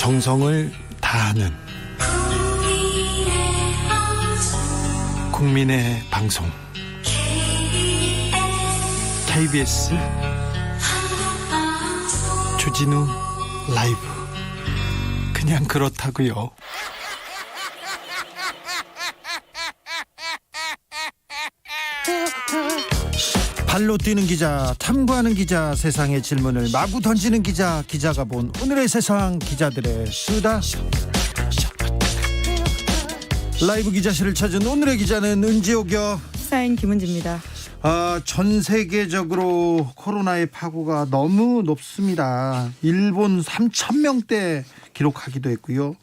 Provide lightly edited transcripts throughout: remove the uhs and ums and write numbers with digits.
정성을 다하는 국민의 방송 KBS 주진우 라이브. 그냥 그렇다고요. 발로 뛰는 기자, 탐구하는 기자, 세상의 질문을 마구 던지는 기자, 기자가 본 오늘의 세상, 기자들의 수다. 라이브 기자실을 찾은 오늘의 기자는 은지옥이요. 시사인 김은지입니다. 전 세계적으로 코로나의 파고가 너무 높습니다. 일본 3,000명대 기록하기도 했고요.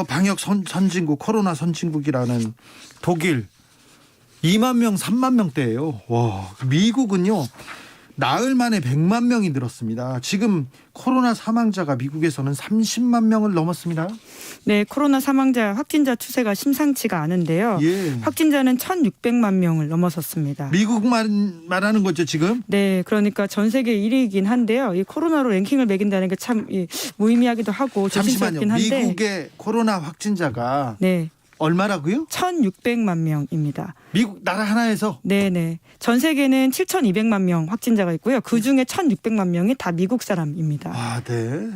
방역 선진국, 코로나 선진국이라는 독일 2만 명, 3만 명대예요. 와, 미국은요, 나흘 만에 100만 명이 늘었습니다. 지금 코로나 사망자가 미국에서는 30만 명을 넘었습니다. 네, 코로나 사망자 확진자 추세가 심상치가 않은데요. 예. 확진자는 1,600만 명을 넘어섰습니다. 미국만 말하는 거죠, 지금? 네, 그러니까 전 세계 1위이긴 한데요. 이 코로나로 랭킹을 매긴다는 게 참 무의미하기도 하고 조심스럽긴 한데. 잠시만요. 미국의 코로나 확진자가 네. 얼마라고요? 1,600만 명입니다. 미국 나라 하나에서? 네네. 전 세계는 7,200만 명 확진자가 있고요. 그중에 1,600만 명이 다 미국 사람입니다. 아, 네.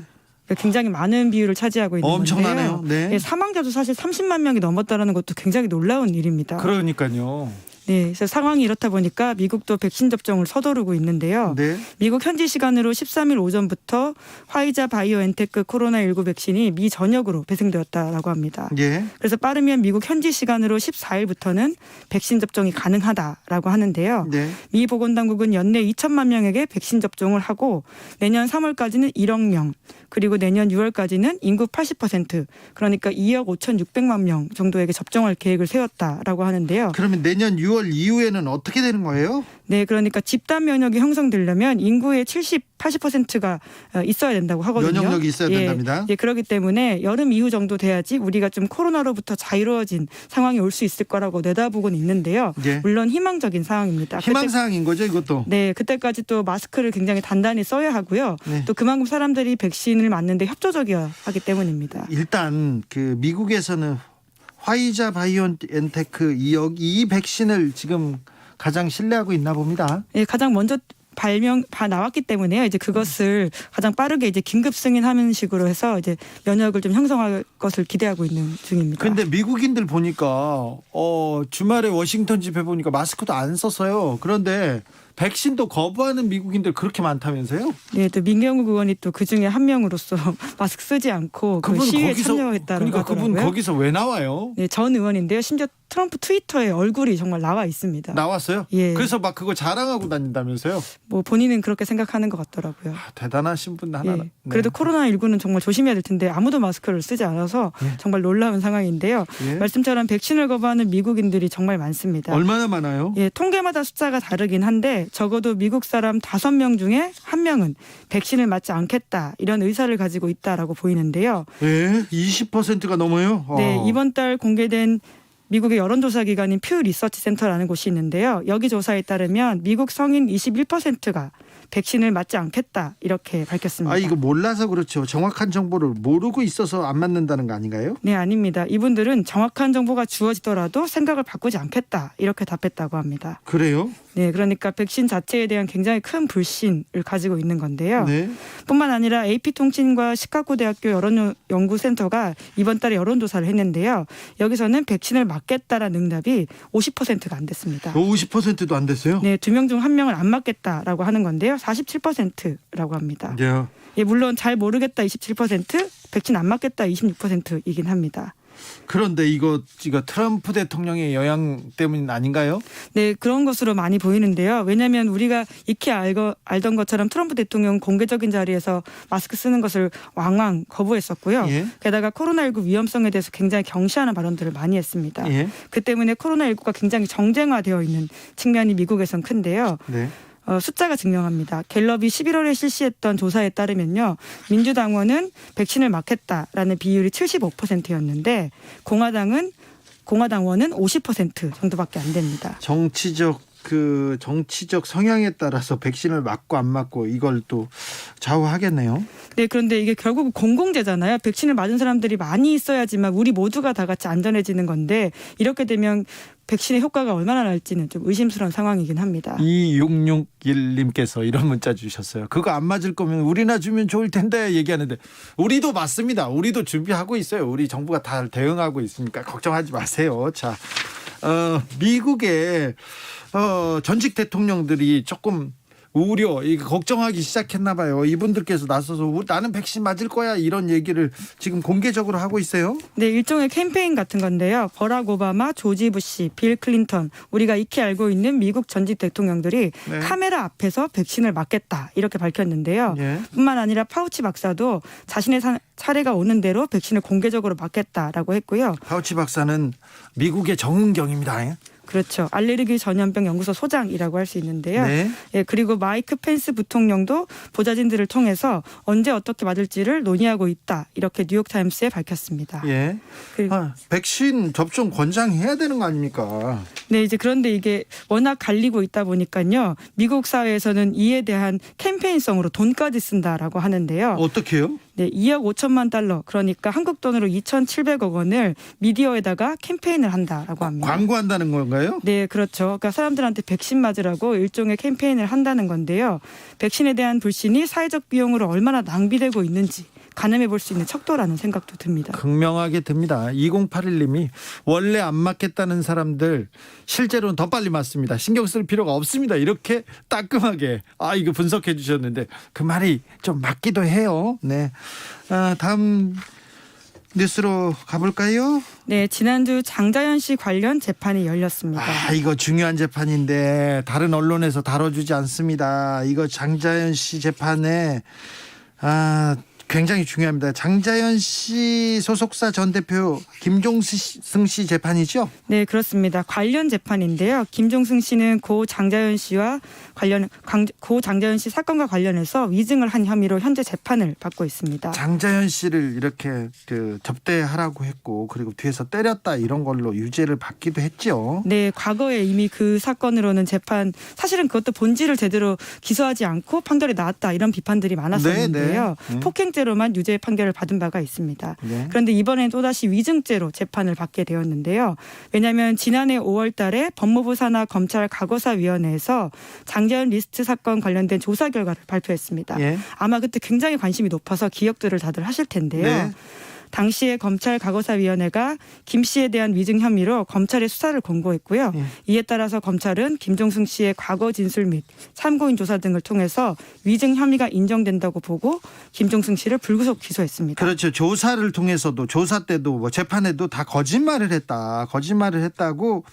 굉장히 많은 비율을 차지하고 있는 엄청나네요. 건데요. 네. 네, 사망자도 사실 30만 명이 넘었다는 것도 굉장히 놀라운 일입니다. 그러니까요. 네, 그래서 상황이 이렇다 보니까 미국도 백신 접종을 서두르고 있는데요. 네. 미국 현지 시간으로 13일 오전부터 화이자 바이오엔테크 코로나19 백신이 미 전역으로 배송되었다라고 합니다. 예. 그래서 빠르면 미국 현지 시간으로 14일부터는 백신 접종이 가능하다라고 하는데요. 네. 미 보건당국은 연내 2천만 명에게 백신 접종을 하고 내년 3월까지는 1억 명, 그리고 내년 6월까지는 인구 80%, 그러니까 2억 5,600만 명 정도에게 접종할 계획을 세웠다라고 하는데요. 그러면 내년 6월 이후에는 어떻게 되는 거예요? 네, 그러니까 집단 면역이 형성되려면 인구의 80%가 있어야 된다고 하거든요. 면역력이 있어야 된답니다. 예, 그렇기 때문에 여름 이후 정도 돼야지 우리가 좀 코로나로부터 자유로워진 상황이 올 수 있을 거라고 내다보고는 있는데요. 예. 물론 희망적인 상황입니다. 희망사항인 거죠, 이것도? 네, 그때까지 또 마스크를 굉장히 단단히 써야 하고요. 네. 또 그만큼 사람들이 백신을 맞는데 협조적이어야 하기 때문입니다. 일단 그 미국에서는 화이자 바이오엔테크 이 백신을 지금 가장 신뢰하고 있나 봅니다. 예, 가장 먼저 나왔기 때문에요. 이제 그것을 가장 빠르게 이제 긴급 승인하는 식으로 해서 이제 면역을 좀 형성할 것을 기대하고 있는 중입니다. 근데 미국인들 보니까 주말에 워싱턴 집회 보니까 마스크도 안 썼어요. 그런데 백신도 거부하는 미국인들 그렇게 많다면서요? 네, 또 민경욱 의원이 또 그 중에 한 명으로서 마스크 쓰지 않고 그 시위에 참여했다는 그러니까 거더라고요. 그분 거기서 왜 나와요? 네, 전 의원인데요. 심지어 트럼프 트위터에 얼굴이 정말 나와 있습니다. 나왔어요? 예. 그래서 막 그거 자랑하고 다닌다면서요? 뭐 본인은 그렇게 생각하는 것 같더라고요. 대단하신 분 하나. 예. 네. 그래도 코로나19는 정말 조심해야 될 텐데 아무도 마스크를 쓰지 않아서 정말 놀라운 상황인데요. 예. 말씀처럼 백신을 거부하는 미국인들이 정말 많습니다. 얼마나 많아요? 예, 통계마다 숫자가 다르긴 한데 적어도 미국 사람 5명 중에 1명은 백신을 맞지 않겠다 이런 의사를 가지고 있다라고 보이는데요. 예, 20%가 넘어요. 네, 이번 달 공개된 미국의 여론조사 기관인 퓨 리서치 센터라는 곳이 있는데요. 여기 조사에 따르면 미국 성인 21%가 백신을 맞지 않겠다 이렇게 밝혔습니다. 이거 몰라서 그렇죠. 정확한 정보를 모르고 있어서 안 맞는다는 거 아닌가요? 네, 아닙니다. 이분들은 정확한 정보가 주어지더라도 생각을 바꾸지 않겠다 이렇게 답했다고 합니다. 그래요? 네, 그러니까 백신 자체에 대한 굉장히 큰 불신을 가지고 있는 건데요. 네. 뿐만 아니라 AP통신과 시카고대학교 여론연구센터가 이번 달에 여론조사를 했는데요. 여기서는 백신을 맞겠다라는 응답이 50%가 안 됐습니다. 50%도 안 됐어요? 네, 2명 중 1명을 안 맞겠다라고 하는 건데요. 47%라고 합니다. 네. 예, 물론 잘 모르겠다 27%, 백신 안 맞겠다 26%이긴 합니다. 그런데 이거 트럼프 대통령의 영향 때문 아닌가요? 네, 그런 것으로 많이 보이는데요. 왜냐하면 우리가 익히 알던 것처럼 트럼프 대통령 공개적인 자리에서 마스크 쓰는 것을 왕왕 거부했었고요. 예. 게다가 코로나19 위험성에 대해서 굉장히 경시하는 발언들을 많이 했습니다. 예. 그 때문에 코로나19가 굉장히 정쟁화되어 있는 측면이 미국에선 큰데요. 네. 숫자가 증명합니다. 갤럽이 11월에 실시했던 조사에 따르면요. 민주당원은 백신을 맞겠다라는 비율이 75%였는데 공화당원은 50% 정도밖에 안 됩니다. 정치적 그 정치적 성향에 따라서 백신을 맞고 안 맞고 이걸 또 좌우하겠네요. 네, 그런데 이게 결국 공공재잖아요. 백신을 맞은 사람들이 많이 있어야지만 우리 모두가 다 같이 안전해지는 건데 이렇게 되면 백신의 효과가 얼마나 날지는 좀 의심스러운 상황이긴 합니다. 2661님께서 이런 문자 주셨어요. 그거 안 맞을 거면 우리나 주면 좋을 텐데 얘기하는데 우리도 맞습니다. 우리도 준비하고 있어요. 우리 정부가 다 대응하고 있으니까 걱정하지 마세요. 자, 미국의 전직 대통령들이 조금 우려, 이거 걱정하기 시작했나 봐요. 이분들께서 나서서 나는 백신 맞을 거야 이런 얘기를 지금 공개적으로 하고 있어요. 네, 일종의 캠페인 같은 건데요. 버락 오바마, 조지 부시, 빌 클린턴, 우리가 익히 알고 있는 미국 전직 대통령들이 네. 카메라 앞에서 백신을 맞겠다 이렇게 밝혔는데요. 예. 뿐만 아니라 파우치 박사도 자신의 차례가 오는 대로 백신을 공개적으로 맞겠다라고 했고요. 파우치 박사는 미국의 정은경입니다. 그렇죠. 알레르기 전염병 연구소 소장이라고 할 수 있는데요. 네. 예, 그리고 마이크 펜스 부통령도 보좌진들을 통해서 언제 어떻게 맞을지를 논의하고 있다. 이렇게 뉴욕타임스에 밝혔습니다. 예. 그리고 백신 접종 권장해야 되는 거 아닙니까? 네, 이제 그런데 이게 워낙 갈리고 있다 보니까요. 미국 사회에서는 이에 대한 캠페인성으로 돈까지 쓴다라고 하는데요. 어떻게요? 네, 2억 5천만 달러, 그러니까 한국 돈으로 2,700억 원을 미디어에다가 캠페인을 한다라고 합니다. 광고한다는 건가요? 네, 그렇죠. 그러니까 사람들한테 백신 맞으라고 일종의 캠페인을 한다는 건데요. 백신에 대한 불신이 사회적 비용으로 얼마나 낭비되고 있는지 가늠해 볼 수 있는 척도라는 생각도 듭니다. 극명하게 듭니다. 2081님이 원래 안 맞겠다는 사람들 실제로는 더 빨리 맞습니다. 신경 쓸 필요가 없습니다. 이렇게 따끔하게 이거 분석해 주셨는데 그 말이 좀 맞기도 해요. 네, 다음 뉴스로 가볼까요? 네, 지난주 장자연 씨 관련 재판이 열렸습니다. 이거 중요한 재판인데 다른 언론에서 다뤄주지 않습니다. 이거 장자연 씨 재판에 굉장히 중요합니다. 장자연 씨 소속사 전 대표 김종승 씨 재판이죠? 네, 그렇습니다. 관련 재판인데요. 김종승 씨는 고 장자연 씨 사건과 관련해서 위증을 한 혐의로 현재 재판을 받고 있습니다. 장자연 씨를 이렇게 접대하라고 했고 그리고 뒤에서 때렸다 이런 걸로 유죄를 받기도 했죠. 네, 과거에 이미 그 사건으로는 사실은 그것도 본질을 제대로 기소하지 않고 판결이 나왔다 이런 비판들이 많았었는데요. 네. 폭행죄로만 유죄 판결을 받은 바가 있습니다. 네. 그런데 이번엔 또다시 위증죄로 재판을 받게 되었는데요. 왜냐하면 지난해 5월 달에 법무부 산하 검찰 과거사위원회에서 장자연 리스트 사건 관련된 조사 결과를 발표했습니다. 예. 아마 그때 굉장히 관심이 높아서 기억들을 다들 하실 텐데요. 네. 당시에 검찰 과거사위원회가 김 씨에 대한 위증 혐의로 검찰에 수사를 권고했고요. 예. 이에 따라서 검찰은 김종승 씨의 과거 진술 및 참고인 조사 등을 통해서 위증 혐의가 인정된다고 보고 김종승 씨를 불구속 기소했습니다. 그렇죠. 조사를 통해서도 조사 때도 재판에도 다 거짓말을 했다고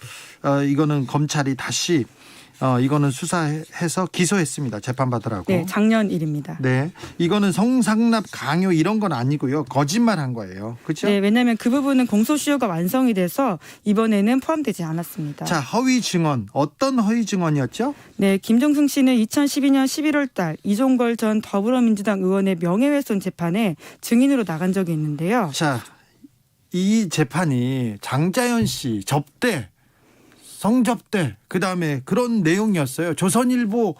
이거는 검찰이 다시 이거는 수사해서 기소했습니다. 재판받으라고. 네, 작년 일입니다. 네, 이거는 성상납 강요 이런 건 아니고요. 거짓말한 거예요. 그렇죠? 네, 왜냐하면 그 부분은 공소시효가 완성이 돼서 이번에는 포함되지 않았습니다. 자, 허위 증언. 어떤 허위 증언이었죠? 네, 김종승 씨는 2012년 11월 달 이종걸 전 더불어민주당 의원의 명예훼손 재판에 증인으로 나간 적이 있는데요. 자, 이 재판이 장자연 씨 접대, 성접대, 그다음에 그런 내용이었어요. 조선일보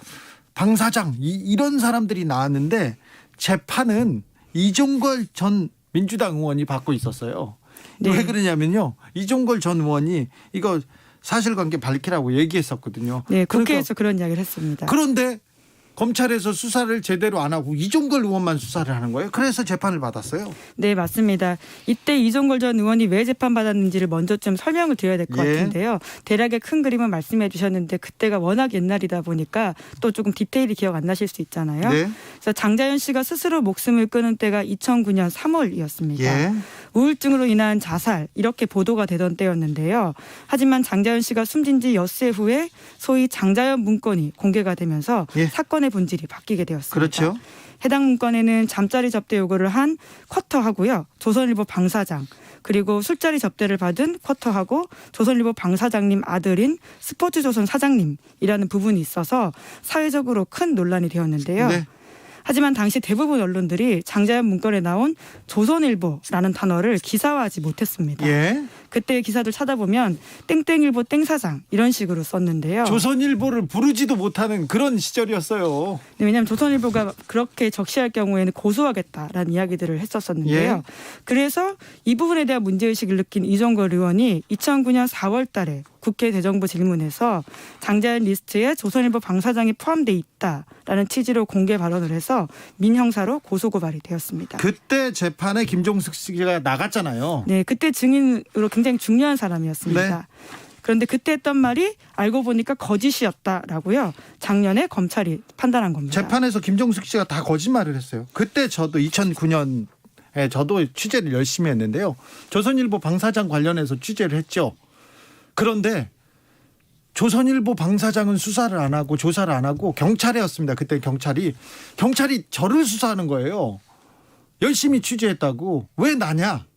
방사장 이런 사람들이 나왔는데 재판은 이종걸 전 민주당 의원이 받고 있었어요. 네. 왜 그러냐면요. 이종걸 전 의원이 이거 사실관계 밝히라고 얘기했었거든요. 네, 국회에서 그런 이야기를 했습니다. 그런데 검찰에서 수사를 제대로 안 하고 이종걸 의원만 수사를 하는 거예요. 그래서 재판을 받았어요. 네, 맞습니다. 이때 이종걸 전 의원이 왜 재판받았는지를 먼저 좀 설명을 드려야 될 것 같은데요. 대략의 큰 그림은 말씀해 주셨는데 그때가 워낙 옛날이다 보니까 또 조금 디테일이 기억 안 나실 수 있잖아요. 네. 그래서 장자연 씨가 스스로 목숨을 끊은 때가 2009년 3월이었습니다. 예. 우울증으로 인한 자살 이렇게 보도가 되던 때였는데요. 하지만 장자연 씨가 숨진 지 엿새 후에 소위 장자연 문건이 공개가 되면서 예. 사건의 본질이 바뀌게 되었습니다. 그렇죠. 해당 문건에는 잠자리 접대 요구를 한 쿼터하고요. 조선일보 방사장 그리고 술자리 접대를 받은 쿼터하고 조선일보 방사장님 아들인 스포츠조선 사장님이라는 부분이 있어서 사회적으로 큰 논란이 되었는데요. 네. 하지만 당시 대부분 언론들이 장자연 문건에 나온 조선일보라는 단어를 기사화하지 못했습니다. 예. 그때 기사들 찾아보면 땡땡일보 땡사장 이런 식으로 썼는데요. 조선일보를 부르지도 못하는 그런 시절이었어요. 네, 왜냐하면 조선일보가 그렇게 적시할 경우에는 고소하겠다라는 이야기들을 했었었는데요. 예. 그래서 이 부분에 대한 문제의식을 느낀 이종걸 의원이 2009년 4월 달에 국회 대정부 질문에서 장자연 리스트에 조선일보 방사장이 포함돼 있다라는 취지로 공개 발언을 해서 민형사로 고소고발이 되었습니다. 그때 재판에 김종숙 씨가 나갔잖아요. 네, 그때 증인으로 굉장히 중요한 사람이었습니다. 네. 그런데 그때 했던 말이 알고 보니까 거짓이었다라고요. 작년에 검찰이 판단한 겁니다. 재판에서 김종숙 씨가 다 거짓말을 했어요. 그때 저도 2009년에 저도 취재를 열심히 했는데요. 조선일보 방사장 관련해서 취재를 했죠. 그런데 조선일보 방사장은 수사를 안 하고 조사를 안 하고 경찰이었습니다. 그때 경찰이 저를 수사하는 거예요. 열심히 취재했다고. 왜 나냐?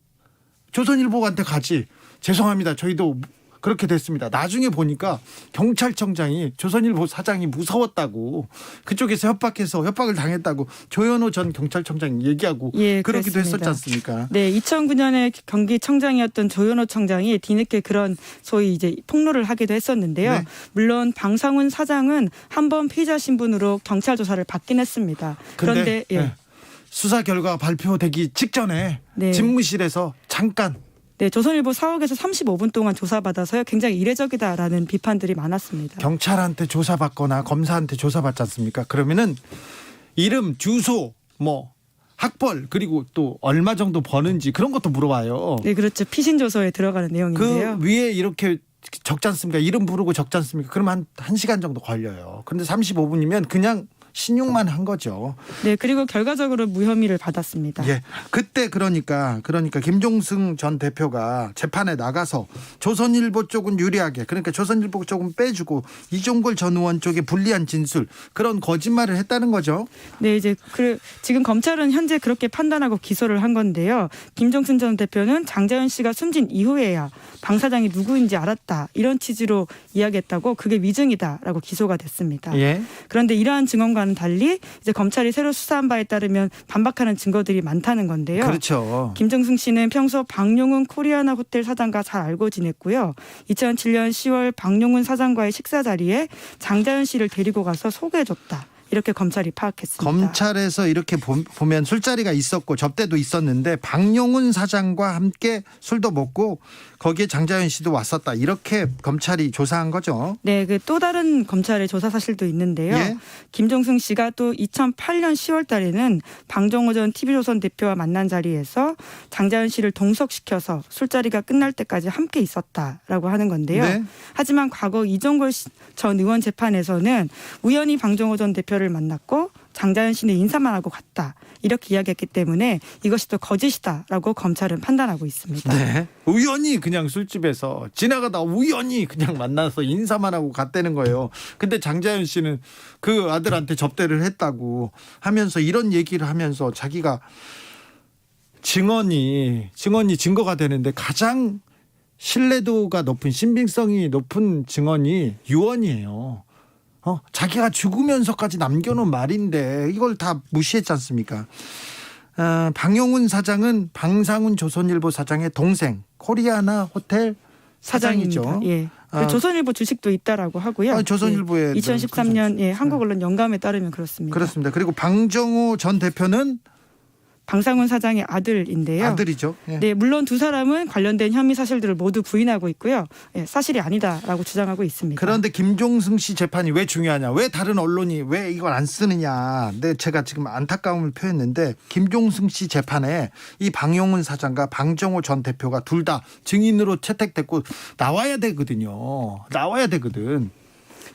조선일보한테 가지. 죄송합니다. 저희도 그렇게 됐습니다. 나중에 보니까 경찰청장이 조선일보 사장이 무서웠다고, 그쪽에서 협박을 당했다고 조현호 전 경찰청장이 얘기하고 예, 그러기도 그렇습니다. 했었지 않습니까? 네, 2009년에 경기청장이었던 조현호 청장이 뒤늦게 그런 소위 이제 폭로를 하기도 했었는데요. 네. 물론 방상훈 사장은 한 번 피의자 신분으로 경찰 조사를 받긴 했습니다. 그런데 예. 네. 수사 결과 발표되기 직전에 네. 집무실에서 잠깐 네, 조선일보 사옥에서 35분 동안 조사받아서요. 굉장히 이례적이다라는 비판들이 많았습니다. 경찰한테 조사받거나 검사한테 조사받지 않습니까? 그러면은 이름, 주소, 뭐 학벌, 그리고 또 얼마 정도 버는지 그런 것도 물어봐요. 네, 그렇죠. 피신 조서에 들어가는 내용인데요. 그 위에 이렇게 적지 않습니까? 이름 부르고 적지 않습니까? 그러면 한 1시간 정도 걸려요. 그런데 35분이면 그냥 신용만 한 거죠. 네, 그리고 결과적으로 무혐의를 받았습니다. 예. 그때 그러니까 김종승 전 대표가 재판에 나가서 조선일보 쪽은 유리하게, 그러니까 조선일보 쪽은 빼주고 이종걸 전 의원 쪽에 불리한 진술, 그런 거짓말을 했다는 거죠. 네, 이제 지금 검찰은 현재 그렇게 판단하고 기소를 한 건데요. 김종승 전 대표는 장자연 씨가 숨진 이후에야 방 사장이 누구인지 알았다, 이런 취지로 이야기했다고, 그게 위증이다라고 기소가 됐습니다. 예. 그런데 이러한 증언과는 달리 이제 검찰이 새로 수사한 바에 따르면 반박하는 증거들이 많다는 건데요. 그렇죠. 김정승 씨는 평소 박용훈 코리아나 호텔 사장과 잘 알고 지냈고요. 2007년 10월 박용훈 사장과의 식사 자리에 장자연 씨를 데리고 가서 소개해줬다, 이렇게 검찰이 파악했습니다. 검찰에서 이렇게 보면 술자리가 있었고 접대도 있었는데 박용훈 사장과 함께 술도 먹고 거기에 장자연 씨도 왔었다, 이렇게 검찰이 조사한 거죠. 네, 그 또 다른 검찰의 조사 사실도 있는데요. 예? 김종승 씨가 또 2008년 10월 달에는 방정호 전 TV조선 대표와 만난 자리에서 장자연 씨를 동석시켜서 술자리가 끝날 때까지 함께 있었다라고 하는 건데요. 네. 하지만 과거 이종걸 전 의원 재판에서는 우연히 방정호 전 대표를 만났고 장자연 씨는 인사만 하고 갔다, 이렇게 이야기했기 때문에 이것이 또 거짓이다라고 검찰은 판단하고 있습니다. 네. 우연히 그냥 술집에서 지나가다 우연히 그냥 만나서 인사만 하고 갔다는 거예요. 근데 장자연 씨는 그 아들한테 접대를 했다고 하면서 이런 얘기를 하면서 자기가 증언이 증거가 되는데 가장 신뢰도가 높은, 신빙성이 높은 증언이 유언이에요. 자기가 죽으면서까지 남겨놓은 말인데 이걸 다 무시했지 않습니까? 박용훈 사장은 방상훈 조선일보 사장의 동생, 코리아나 호텔 사장이죠. 사장입니다. 예. 조선일보 주식도 있다라고 하고요. 조선일보에 2013년 한국 언론 영감에 따르면 그렇습니다. 그렇습니다. 그리고 방정호 전 대표는 방상훈 사장의 아들인데요. 아들이죠. 예. 네, 물론 두 사람은 관련된 혐의 사실들을 모두 부인하고 있고요. 예, 사실이 아니다라고 주장하고 있습니다. 그런데 김종승 씨 재판이 왜 중요하냐? 왜 다른 언론이 왜 이걸 안 쓰느냐? 네, 제가 지금 안타까움을 표했는데 김종승 씨 재판에 이 방용훈 사장과 방정호 전 대표가 둘 다 증인으로 채택됐고 나와야 되거든요. 나와야 되거든.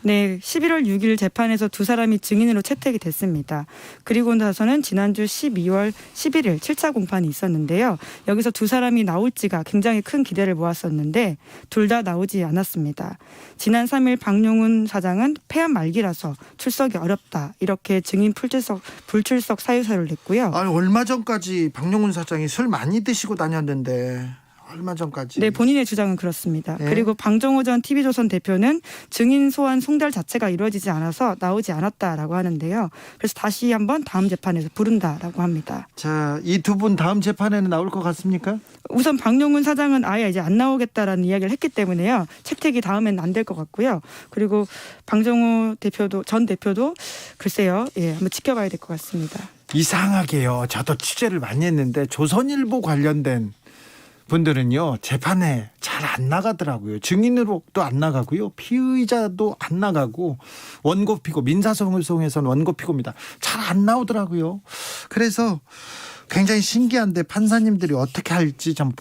네, 11월 6일 재판에서 두 사람이 증인으로 채택이 됐습니다. 그리고 나서는 지난주 12월 11일 7차 공판이 있었는데요. 여기서 두 사람이 나올지가 굉장히 큰 기대를 모았었는데 둘 다 나오지 않았습니다. 지난 3일 박용훈 사장은 폐암 말기라서 출석이 어렵다, 이렇게 증인 불출석 사유서를 냈고요. 얼마 전까지 박용훈 사장이 술 많이 드시고 다녔는데 얼마 전까지. 네, 본인의 주장은 그렇습니다. 네. 그리고 방정호 전 TV조선 대표는 증인 소환 송달 자체가 이루어지지 않아서 나오지 않았다라고 하는데요. 그래서 다시 한번 다음 재판에서 부른다라고 합니다. 자, 이 두 분 다음 재판에는 나올 것 같습니까? 우선 박용훈 사장은 아예 이제 안 나오겠다라는 이야기를 했기 때문에요. 채택이 다음에는 안 될 것 같고요. 그리고 방정호 전 대표도 글쎄요. 예, 한번 지켜봐야 될 것 같습니다. 이상하게요. 저도 취재를 많이 했는데 조선일보 관련된 분들은요 재판에 잘 안 나가더라고요. 증인으로 또 안 나가고요, 피의자도 안 나가고, 원고 피고, 민사소송에서는 원고 피고입니다. 잘 안 나오더라고요. 그래서 굉장히 신기한데 판사님들이 어떻게 할지 좀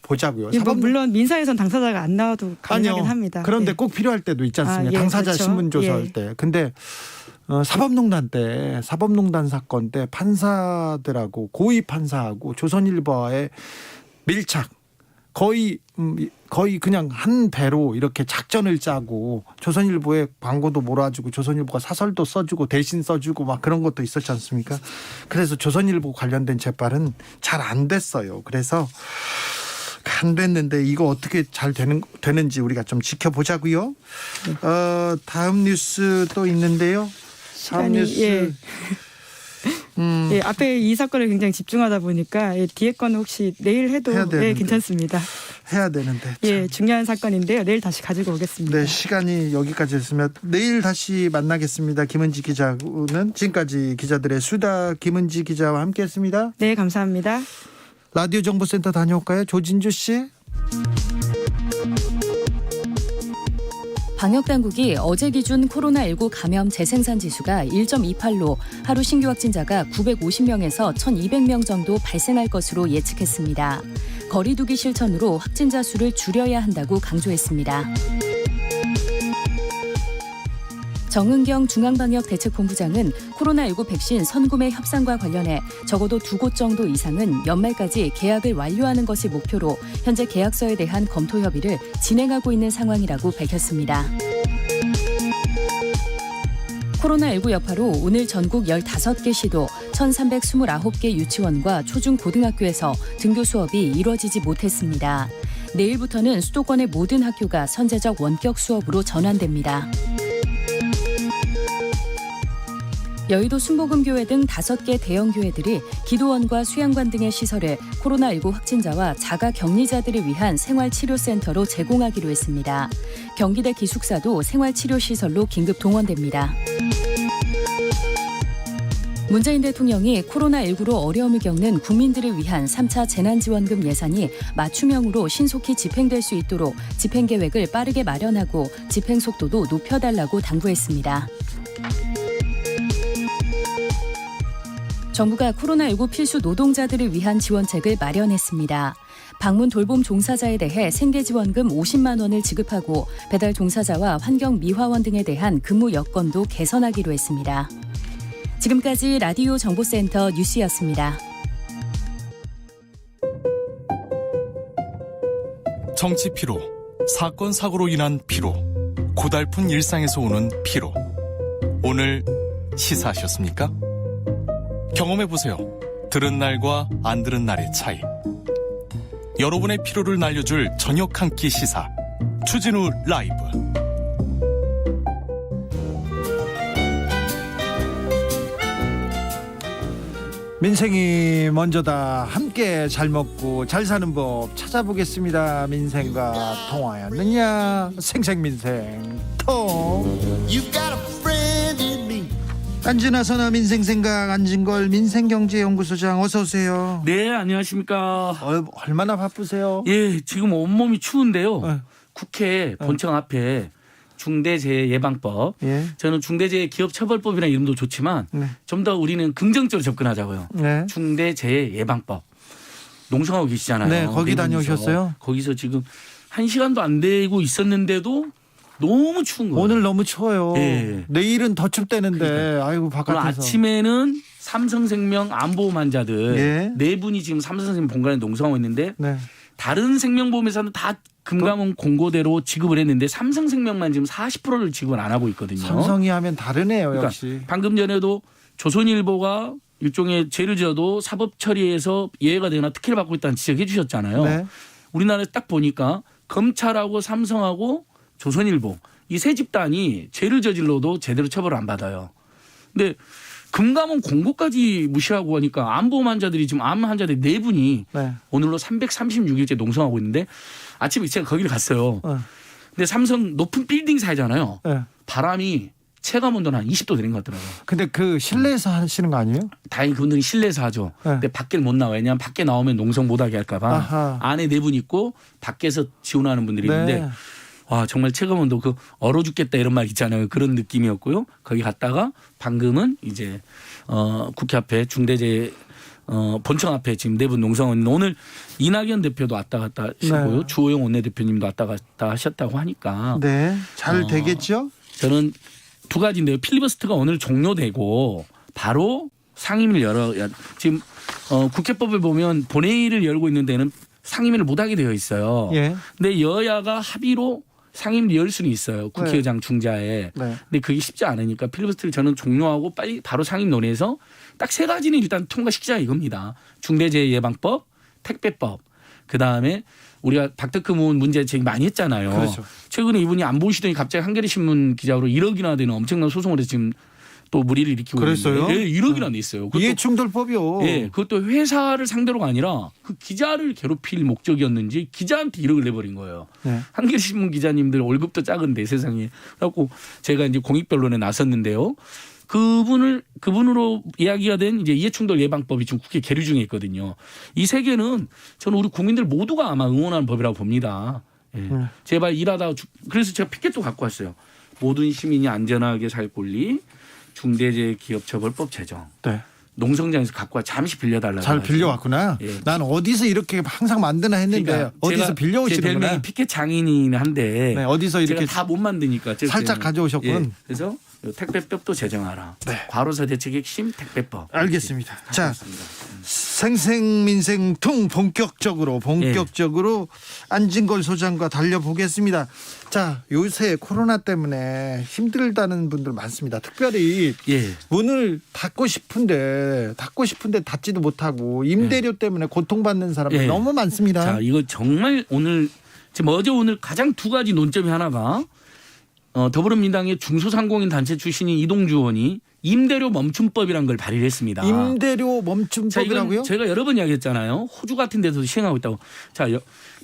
보자고요. 뭐 물론 민사에선 당사자가 안 나와도 가능하긴 아니요. 합니다. 그런데 예. 꼭 필요할 때도 있지 않습니까? 예, 당사자 그렇죠. 신문 조사할 예. 때. 근데 사법농단 사건 때 판사들하고 고위 판사하고 조선일보와의 밀착 거의 그냥 한 배로 이렇게 작전을 짜고, 조선일보에 광고도 몰아주고 조선일보가 사설도 써주고 대신 써주고 막 그런 것도 있었지 않습니까? 그래서 조선일보 관련된 재판은 잘 안 됐어요. 그래서 안 됐는데 이거 어떻게 잘 되는지 우리가 좀 지켜보자고요. 다음 뉴스 또 있는데요. 다음 뉴스. 예. 예, 앞에 이 사건을 굉장히 집중하다 보니까 뒤에 거는 혹시 내일 해도 해야 되는데. 괜찮습니다. 해야 되는데. 참. 예, 중요한 사건인데요. 내일 다시 가지고 오겠습니다. 네, 시간이 여기까지 했으면 내일 다시 만나겠습니다. 김은지 기자는 지금까지 기자들의 수다 김은지 기자와 함께했습니다. 네, 감사합니다. 라디오 정보센터 다녀올까요? 조진주 씨. 방역당국이 어제 기준 코로나19 감염 재생산 지수가 1.28로 하루 신규 확진자가 950명에서 1200명 정도 발생할 것으로 예측했습니다. 거리 두기 실천으로 확진자 수를 줄여야 한다고 강조했습니다. 정은경 중앙방역대책본부장은 코로나19 백신 선구매 협상과 관련해 적어도 2곳 정도 이상은 연말까지 계약을 완료하는 것을 목표로 현재 계약서에 대한 검토 협의를 진행하고 있는 상황이라고 밝혔습니다. 코로나19 여파로 오늘 전국 15개 시도 1,329개 유치원과 초중고등학교에서 등교 수업이 이뤄지지 못했습니다. 내일부터는 수도권의 모든 학교가 선제적 원격 수업으로 전환됩니다. 여의도 순복음교회 등 5개 대형 교회들이 기도원과 수양관 등의 시설을 코로나19 확진자와 자가 격리자들을 위한 생활치료센터로 제공하기로 했습니다. 경기대 기숙사도 생활치료시설로 긴급 동원됩니다. 문재인 대통령이 코로나19로 어려움을 겪는 국민들을 위한 3차 재난지원금 예산이 맞춤형으로 신속히 집행될 수 있도록 집행계획을 빠르게 마련하고 집행 속도도 높여달라고 당부했습니다. 정부가 코로나19 필수 노동자들을 위한 지원책을 마련했습니다. 방문 돌봄 종사자에 대해 생계지원금 50만 원을 지급하고 배달 종사자와 환경미화원 등에 대한 근무 여건도 개선하기로 했습니다. 지금까지 라디오 정보센터 뉴스였습니다. 정치 피로, 사건 사고로 인한 피로, 고달픈 일상에서 오는 피로. 오늘 시사하셨습니까? 경험해보세요. 들은 날과 안 들은 날의 차이. 여러분의 피로를 날려줄 저녁 한 끼 시사. 추진우 라이브. 민생이 먼저다. 함께 잘 먹고 잘 사는 법 찾아보겠습니다. 민생과 통하였느냐? 생생민생 통. 안진아선아 민생생각 안진걸 민생경제연구소장 어서 오세요. 네, 안녕하십니까. 얼마나 바쁘세요? 예, 지금 온몸이 추운데요. 네. 국회 본청 앞에 중대재해예방법. 예. 저는 중대재해기업처벌법이라는 이름도 좋지만 네. 좀 더 우리는 긍정적으로 접근하자고요. 네. 중대재해예방법. 농성하고 계시잖아요. 네, 거기 다녀오셨어요? 거기서 지금 1시간도 안 되고 있었는데도 너무 추운 거예요. 오늘 너무 추워요. 예. 내일은 더 춥다는데 아이고 오늘 바깥에서. 아침에는 삼성생명 안보험 환자들 예. 4분이 지금 삼성생명 본관에 농성하고 있는데 네. 다른 생명보험회사는 다 금감원 공고대로 지급을 했는데 삼성생명만 지금 40%를 지급을 안 하고 있거든요. 삼성이 하면 다르네요. 그러니까 역시. 방금 전에도 조선일보가 일종의 죄를 지어도 사법 처리에서 예외가 되거나 특혜를 받고 있다는 지적해 주셨잖아요. 네. 우리나라에 딱 보니까 검찰하고 삼성하고 조선일보 이 세 집단이 죄를 저질러도 제대로 처벌을 안 받아요. 근데 금감원 공고까지 무시하고 하니까 암보험 환자들이 지금 암 환자들이 4분이 네. 오늘로 336일째 농성하고 있는데 아침에 제가 거기를 갔어요. 근데 삼성 높은 빌딩 사이잖아요. 네. 바람이 체감 온도는 한 20도 되는 것 같더라고요. 근데 그 실내에서 하시는 거 아니에요? 다행히 그분들이 실내에서 하죠. 네. 근데 밖에 못 나와요. 왜냐하면 밖에 나오면 농성 못하게 할까 봐 아하. 안에 4분 있고 밖에서 지원하는 분들이 있는데 네. 와 정말 체감 온도 그 얼어 죽겠다 이런 말 있잖아요. 그런 느낌이었고요. 거기 갔다가 방금은 이제 국회 앞에 중대재해 본청 앞에 지금 4분 농성원 오늘 이낙연 대표도 왔다 갔다 하시고요. 네. 주호영 원내대표님도 왔다 갔다 하셨다고 하니까 네. 잘 되겠죠? 저는 2가지인데요. 필리버스터가 오늘 종료되고 바로 상임위를 지금 국회법을 보면 본회의를 열고 있는 데는 상임위를 못하게 되어 있어요. 예. 근데 여야가 합의로 상임위 열 수는 있어요. 국회의장 중자에. 네. 근데 그게 쉽지 않으니까 필리버스터를 저는 종료하고 빨리 바로 상임 논의해서 딱 3가지는 일단 통과시키자 이겁니다. 중대재해예방법, 택배법. 그다음에 우리가 박덕흠 의원 문제 제기 많이 했잖아요. 그렇죠. 최근에 이분이 안 보시더니 갑자기 한겨레신문 기자로 1억이나 되는 엄청난 소송을 해서 지금 또 물의를 일으키고 그랬어요? 있는데 1억이나 냈어요. 그것도 이해충돌법이요. 예, 그것도 회사를 상대로가 아니라 그 기자를 괴롭힐 목적이었는지 기자한테 1억을 내버린 거예요. 네. 한겨레신문 기자님들 월급도 작은데 세상에. 그래갖고 제가 이제 공익변론에 나섰는데요. 그분으로 이야기가 된 이제 이해충돌 예방법이 지금 국회 계류 중에 있거든요. 이 3개는 저는 우리 국민들 모두가 아마 응원하는 법이라고 봅니다. 예. 제발 일하다가 그래서 제가 피켓도 갖고 왔어요. 모든 시민이 안전하게 살 권리, 중대재해기업처벌법 제정. 네. 농성장에서 갖고 와 잠시 빌려달라고. 잘 해가지고. 빌려왔구나. 예. 난 어디서 이렇게 항상 만드나 했는데 그러니까 어디서 제 빌려오시는구나. 별명이 피켓 장인이긴 한데 네, 어디서 이렇게 제가 다 못 만드니까 어쩔 살짝 때는. 가져오셨군. 예. 그래서 택배법도 제정하라. 네. 과로사 대책의 핵심 택배법. 알겠습니다. 이렇게 자, 하겠습니다. 생생민생통 본격적으로 안진걸 소장과 달려보겠습니다. 자, 요새 코로나 때문에 힘들다는 분들 많습니다. 특별히 예. 문을 닫고 싶은데 닫지도 못하고 임대료 때문에 고통받는 사람들 예. 너무 많습니다. 자, 이거 정말 오늘 지금 오늘 가장 2가지 논점이 하나가 더불어민주당의 중소상공인 단체 출신인 이동주 의원이 임대료 멈춤법이라는 걸 발의를 했습니다. 임대료 자, 멈춤법이라고요? 이건 제가 여러 번 이야기했잖아요. 호주 같은 데서도 시행하고 있다고. 자,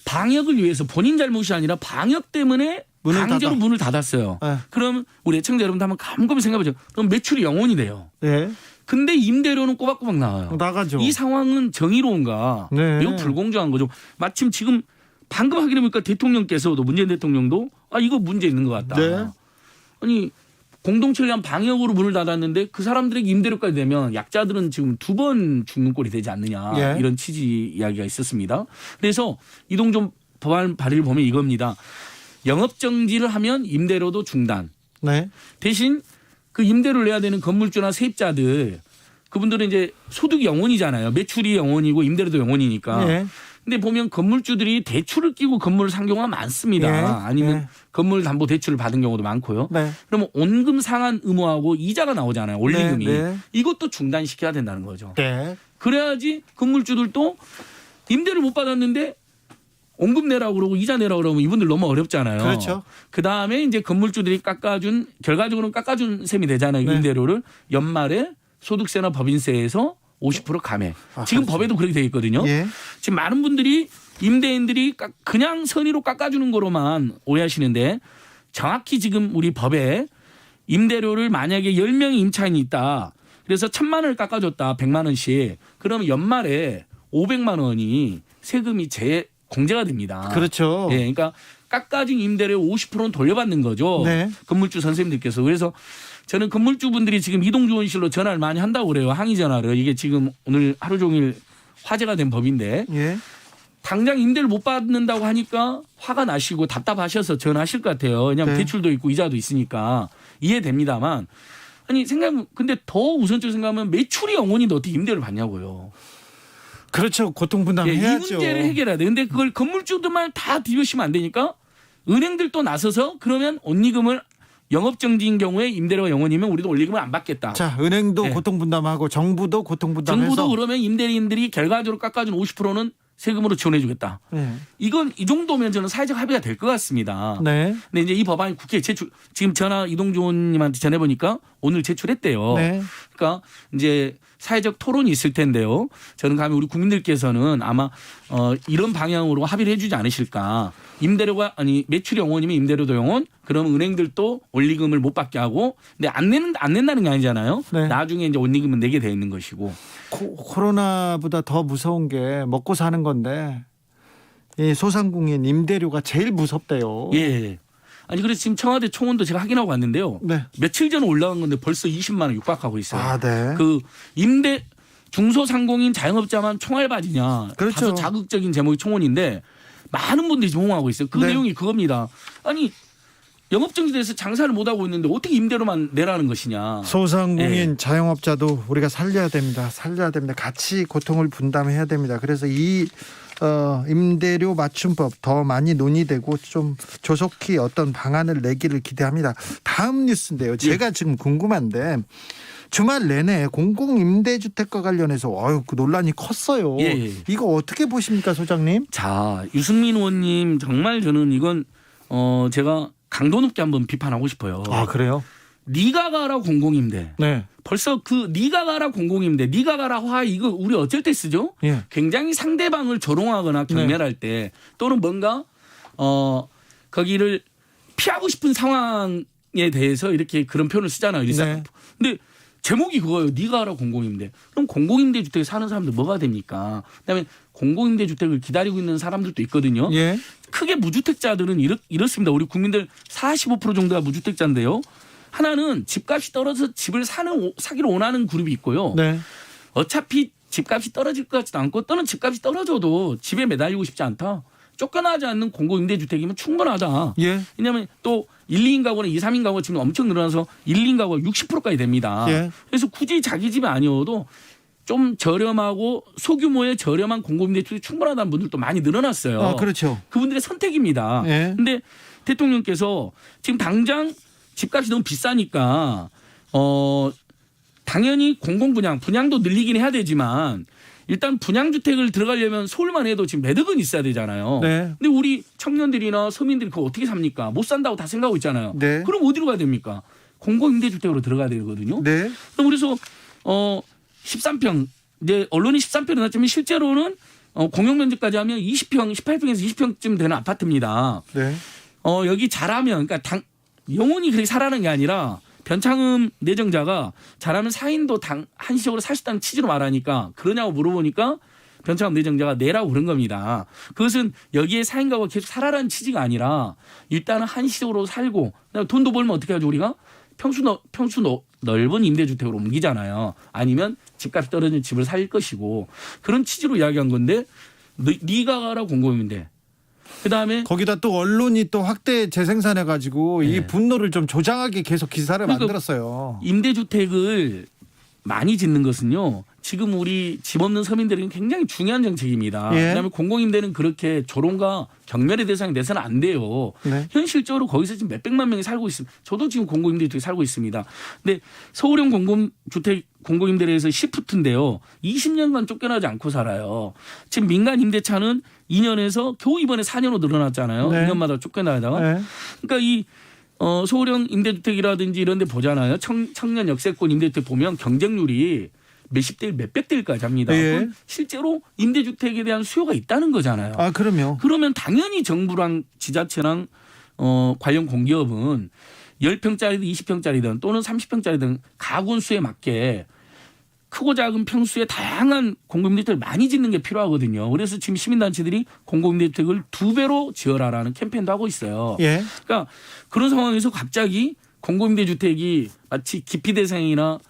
방역을 위해서 본인 잘못이 아니라 방역 때문에 강제로 문을 닫았어요. 네. 그럼 우리 애청자 여러분들 한번 곰곰이 생각해보죠. 그럼 매출이 0원이 돼요. 네. 근데 임대료는 꼬박꼬박 나와요. 나가죠. 이 상황은 정의로운가? 네. 매우 불공정한 거죠. 마침 지금 방금 확인해보니까 대통령께서도 문재인 대통령도 이거 문제 있는 것 같다. 네. 아니 공동체를 위한 방역으로 문을 닫았는데 그 사람들에게 임대료까지 내면 약자들은 지금 2번 죽는 꼴이 되지 않느냐. 예. 이런 취지 이야기가 있었습니다. 그래서 이동준 법안 발의를 보면 이겁니다. 영업정지를 하면 임대료도 중단. 네. 대신 그 임대료를 내야 되는 건물주나 세입자들 그분들은 이제 소득이 0원이잖아요. 매출이 0원이고 임대료도 0원이니까. 예. 근데 보면 건물주들이 대출을 끼고 건물을 산 경우가 많습니다. 예. 아니면 예. 건물 담보 대출을 받은 경우도 많고요. 네. 그러면 원금 상환 의무하고 이자가 나오잖아요. 원리금이. 네, 네. 이것도 중단시켜야 된다는 거죠. 네. 그래야지 건물주들도 임대를 못 받았는데 원금 내라고 그러고 이자 내라고 그러면 이분들 너무 어렵잖아요. 그렇죠. 그다음에 이제 건물주들이 결과적으로는 깎아준 셈이 되잖아요. 네. 임대료를 연말에 소득세나 법인세에서 50% 감해. 지금 그렇죠. 법에도 그렇게 돼 있거든요. 예. 지금 많은 분들이 임대인들이 그냥 선의로 깎아주는 거로만 오해하시는데 정확히 지금 우리 법에 임대료를 만약에 10명의 임차인이 있다. 그래서 1,000만 원을 깎아줬다. 100만 원씩. 그러면 연말에 500만 원이 세금이 공제가 됩니다. 그렇죠. 예, 그러니까 깎아준 임대료 50%는 돌려받는 거죠. 네. 건물주 선생님들께서. 그래서 저는 건물주분들이 지금 이동주 의원실로 전화를 많이 한다고 그래요. 항의 전화를. 이게 지금 오늘 하루 종일 화제가 된 법인데 예. 당장 임대를 못 받는다고 하니까 화가 나시고 답답하셔서 전화하실 것 같아요. 왜냐하면 네. 대출도 있고 이자도 있으니까 이해됩니다만 아니 근데 더 우선적으로 생각하면 매출이 0원인데 어떻게 임대를 받냐고요. 그렇죠. 고통 분담 예, 이 해야죠. 문제를 해결해야 돼. 근데 그걸 건물주들만 다 뒤집으시면 안 되니까 은행들도 나서서 그러면 원리금을 영업정지인 경우에 임대료가 0원이면 우리도 원리금을 안 받겠다. 자, 은행도 네. 고통 분담하고 정부도 고통 분담해서 정부도 그러면 임대인들이 결과적으로 깎아준 50%는 세금으로 지원해주겠다. 네. 이건 이 정도면 저는 사회적 합의가 될 것 같습니다. 네. 근데 이제 이 법안이 국회에 제출 지금 전화 이동조님한테 전해보니까 오늘 제출했대요. 네. 그러니까 이제 사회적 토론이 있을 텐데요. 저는 감히 우리 국민들께서는 아마 이런 방향으로 합의를 해주지 않으실까. 임대료가 아니 매출이 0원이면 임대료도 0원. 그럼 은행들도 원리금을 못 받게 하고 근데 안 낸다는 게 아니잖아요. 네. 나중에 이제 원리금은 내게 돼 있는 것이고. 코로나보다 더 무서운 게 먹고 사는 건데 이 소상공인 임대료가 제일 무섭대요. 예. 아니 그래서 지금 청와대 총원도 제가 확인하고 왔는데요. 네. 며칠 전에 올라간 건데 벌써 20만 원 육박하고 있어요. 아, 네. 그 임대 중소상공인 자영업자만 총알바지냐. 그렇죠. 다소 자극적인 제목의 총원인데 많은 분들이 호응하고 있어요. 그 네. 내용이 그겁니다. 아니 영업정지돼서 장사를 못하고 있는데 어떻게 임대료만 내라는 것이냐. 소상공인 예. 자영업자도 우리가 살려야 됩니다. 살려야 됩니다. 같이 고통을 분담해야 됩니다. 그래서 이 임대료 맞춤법 더 많이 논의되고 좀 조속히 어떤 방안을 내기를 기대합니다. 다음 뉴스인데요. 제가 지금 궁금한데 주말 내내 공공임대주택과 관련해서 그 논란이 컸어요. 예. 이거 어떻게 보십니까, 소장님? 자, 유승민 의원님 정말 저는 이건 제가 강도 높게 한번 비판하고 싶어요. 아, 그래요? 네가 가라 공공임대. 네. 벌써 그 네가 가라 공공임대, 네가 가라 화 이거 우리 어쩔 때 쓰죠? 예. 굉장히 상대방을 조롱하거나 경멸할 때 또는 뭔가 거기를 피하고 싶은 상황에 대해서 이렇게 그런 표현을 쓰잖아요. 네. 근데 제목이 그거예요. 네가 가라 공공임대. 그럼 공공임대주택에 사는 사람들 뭐가 됩니까? 그다음에 공공임대주택을 기다리고 있는 사람들도 있거든요. 예. 크게 무주택자들은 이렇습니다. 우리 국민들 45% 정도가 무주택자인데요. 하나는 집값이 떨어져서 집을 사기를 원하는 그룹이 있고요. 네. 어차피 집값이 떨어질 것 같지도 않고 또는 집값이 떨어져도 집에 매달리고 싶지 않다. 쫓겨나지 않는 공공임대주택이면 충분하다. 예. 왜냐하면 또 1, 2인 가구나 2, 3인 가구가 지금 엄청 늘어나서 1, 2인 가구가 60%까지 됩니다. 예. 그래서 굳이 자기 집이 아니어도 좀 저렴하고 소규모의 저렴한 공공임대주택이 충분하다는 분들도 많이 늘어났어요. 아, 그렇죠. 그분들의 선택입니다. 예. 근데 대통령께서 지금 당장 집값이 너무 비싸니까 당연히 분양도 늘리긴 해야 되지만 일단 분양주택을 들어가려면 서울만 해도 지금 매덕은 있어야 되잖아요. 네. 근데 우리 청년들이나 서민들이 그거 어떻게 삽니까? 못 산다고 다 생각하고 있잖아요. 네. 그럼 어디로 가야 됩니까? 공공임대주택으로 들어가야 되거든요. 네. 그래서 13평 이제 언론이 13평이 났지만 실제로는 공용면적까지 하면 20평, 18평에서 20평쯤 되는 아파트입니다. 네. 여기 잘하면 그러니까 영원히 그렇게 살아는 게 아니라 변창흠 내정자가 잘하면 4인도 한시적으로 살 수 있다는 취지로 말하니까 그러냐고 물어보니까 변창흠 내정자가 내라고 그런 겁니다. 그것은 여기에 4인 가구가 계속 살아라는 취지가 아니라 일단은 한시적으로 살고 돈도 벌면 어떻게 하죠 우리가? 평수 넓은 임대주택으로 옮기잖아요. 아니면 집값이 떨어지는 집을 살 것이고 그런 취지로 이야기한 건데 네가 가라 공공임대. 그다음에 거기다 또 언론이 또 확대 재생산해 가지고 네. 이 분노를 좀 조장하게 계속 기사를 그러니까 만들었어요. 임대주택을 많이 짓는 것은요. 지금 우리 집 없는 서민들에게 굉장히 중요한 정책입니다. 예. 그다음에 공공임대는 그렇게 조롱과 경멸의 대상이 돼서는 안 돼요. 네. 현실적으로 거기서 지금 몇백만 명이 살고 있습니다. 저도 지금 공공임대주택에 살고 있습니다. 근데 서울형 공공임대에서 시프트인데요. 20년간 쫓겨나지 않고 살아요. 지금 민간 임대차는 2년에서 겨우 이번에 4년으로 늘어났잖아요. 네. 2년마다 쫓겨나다가. 네. 그러니까 이 서울형 임대주택이라든지 이런 데 보잖아요. 청년 역세권 임대주택 보면 경쟁률이 몇십 대 1, 몇백 대 1까지 합니다. 예. 그럼 실제로 임대주택에 대한 수요가 있다는 거잖아요. 아, 그럼요. 그러면 당연히 정부랑 지자체랑 관련 공기업은 10평짜리든 20평짜리든 또는 30평짜리든 가구 수에 맞게 크고 작은 평수의 다양한 공공임대주택을 많이 짓는 게 필요하거든요. 그래서 지금 시민단체들이 공공임대주택을 2배로 지어라라는 캠페인도 하고 있어요. 예. 그러니까 그런 상황에서 갑자기 공공임대주택이 마치 기피 대상이나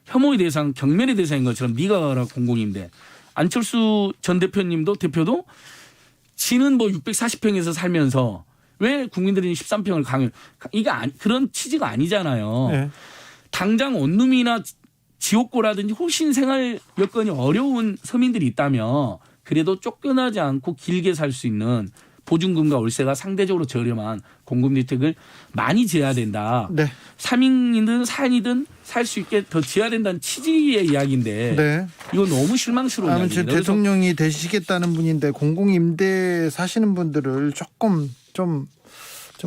혐오의 대상, 경멸의 대상인 것처럼 네가 가라 공공임대. 안철수 전 대표도 지는 640평에서 살면서 왜 국민들이 13평을 강요? 이게 그런 취지가 아니잖아요. 네. 당장 원룸이나 지옥고라든지 훨씬 생활 여건이 어려운 서민들이 있다면 그래도 쫓겨나지 않고 길게 살 수 있는 보증금과 월세가 상대적으로 저렴한 공급주택을 많이 지어야 된다. 네. 3인이든 4인이든 살 수 있게 더 지어야 된다는 취지의 이야기인데 네. 이거 너무 실망스러운 아무튼 이야기입니다. 그래서 대통령이 되시겠다는 분인데 공공임대 사시는 분들을 조금 좀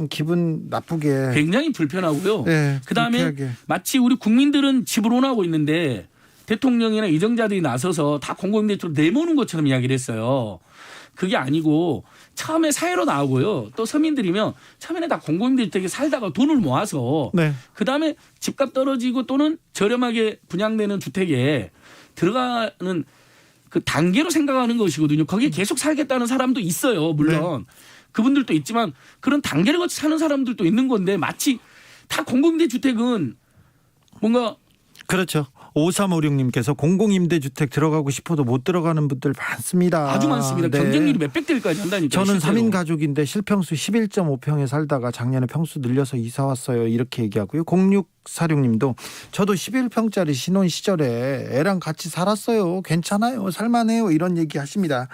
기분 나쁘게. 굉장히 불편하고요. 네, 그다음에 불쾌하게. 마치 우리 국민들은 집을 원하고 있는데 대통령이나 이정자들이 나서서 다 공공임대 쪽으로 내모는 것처럼 이야기를 했어요. 그게 아니고 처음에 사회로 나오고요. 또 서민들이면 처음에는 다 공공임대 주택에 살다가 돈을 모아서 네. 그다음에 집값 떨어지고 또는 저렴하게 분양되는 주택에 들어가는 그 단계로 생각하는 것이거든요. 거기에 계속 살겠다는 사람도 있어요. 물론 그분들도 있지만 그런 단계를 거쳐 사는 사람들도 있는 건데 마치 다 공공임대 주택은 뭔가 그렇죠. 5356님께서 공공임대주택 들어가고 싶어도 못 들어가는 분들 많습니다. 아주 많습니다. 네. 경쟁률이 몇백 대일까지 한다니까요. 저는 실제로. 3인 가족인데 실평수 11.5평에 살다가 작년에 평수 늘려서 이사 왔어요. 이렇게 얘기하고요. 0646님도 저도 11평짜리 신혼 시절에 애랑 같이 살았어요. 괜찮아요. 살만해요. 이런 얘기 하십니다.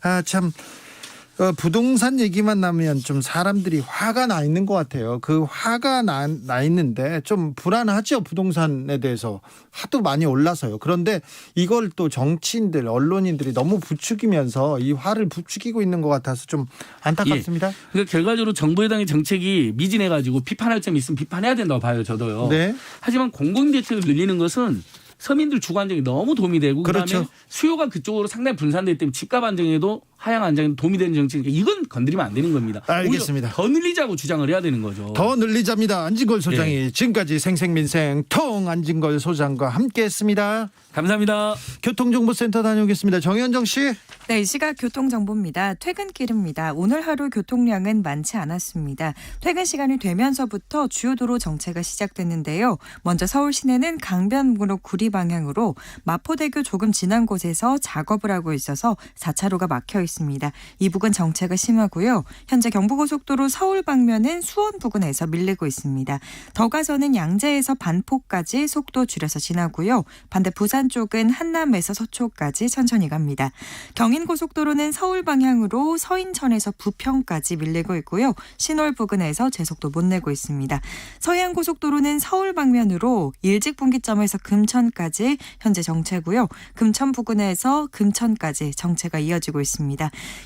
아, 참. 부동산 얘기만 나면 좀 사람들이 화가 나 있는 것 같아요. 그 화가 나 있는데 좀 불안하죠. 부동산에 대해서 하도 많이 올라서요. 그런데 이걸 또 정치인들, 언론인들이 너무 부추기면서 이 화를 부추기고 있는 것 같아서 좀 안타깝습니다. 그러니까 결과적으로 정부 여당의 정책이 미진해가지고 비판할 점이 있으면 비판해야 된다고 봐요. 저도요. 네. 하지만 공공임대주택을 늘리는 것은 서민들 주거 안정에 너무 도움이 되고 그다음에 그렇죠. 수요가 그쪽으로 상당히 분산되기 때문에 집값 안정에도 하향 안정에 도움이 되는 정책이니까 이건 건드리면 안 되는 겁니다. 알겠습니다. 오히려 더 늘리자고 주장을 해야 되는 거죠. 더 늘리자입니다. 안진걸 소장이 네. 지금까지 생생민생 통 안진걸 소장과 함께했습니다. 감사합니다. 교통정보센터 다녀오겠습니다. 정현정 씨. 네, 이 시각 교통정보입니다. 퇴근길입니다. 오늘 하루 교통량은 많지 않았습니다. 퇴근 시간이 되면서부터 주요 도로 정체가 시작됐는데요. 먼저 서울 시내는 강변북로 구리 방향으로 마포대교 조금 지난 곳에서 작업을 하고 있어서 4차로가 막혀 있습니다. 이 부근 정체가 심하고요. 현재 경부고속도로 서울 방면은 수원 부근에서 밀리고 있습니다. 더 가서는 양재에서 반포까지 속도 줄여서 지나고요. 반대 부산 쪽은 한남에서 서초까지 천천히 갑니다. 경인고속도로는 서울 방향으로 서인천에서 부평까지 밀리고 있고요. 신월 부근에서 제속도 못 내고 있습니다. 서해안고속도로는 서울 방면으로 일직분기점에서 금천까지 현재 정체고요. 금천 부근에서 금천까지 정체가 이어지고 있습니다.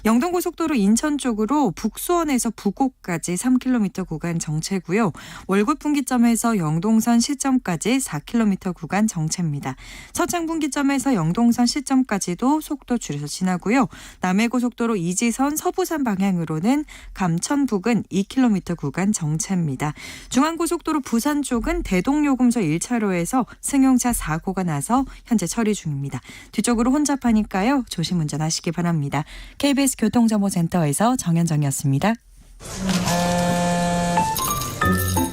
영동고속도로 인천 쪽으로 북수원에서 부곡까지 3km 구간 정체고요. 월곶분기점에서 영동선 시점까지 4km 구간 정체입니다. 서창분기점에서 영동선 시점까지도 속도 줄여서 지나고요. 남해고속도로 이지선 서부산 방향으로는 감천 부근 2km 구간 정체입니다. 중앙고속도로 부산 쪽은 대동요금소 1차로에서 승용차 사고가 나서 현재 처리 중입니다. 뒤쪽으로 혼잡하니까요. 조심 운전하시기 바랍니다. KBS 교통정보센터에서 정현정이었습니다.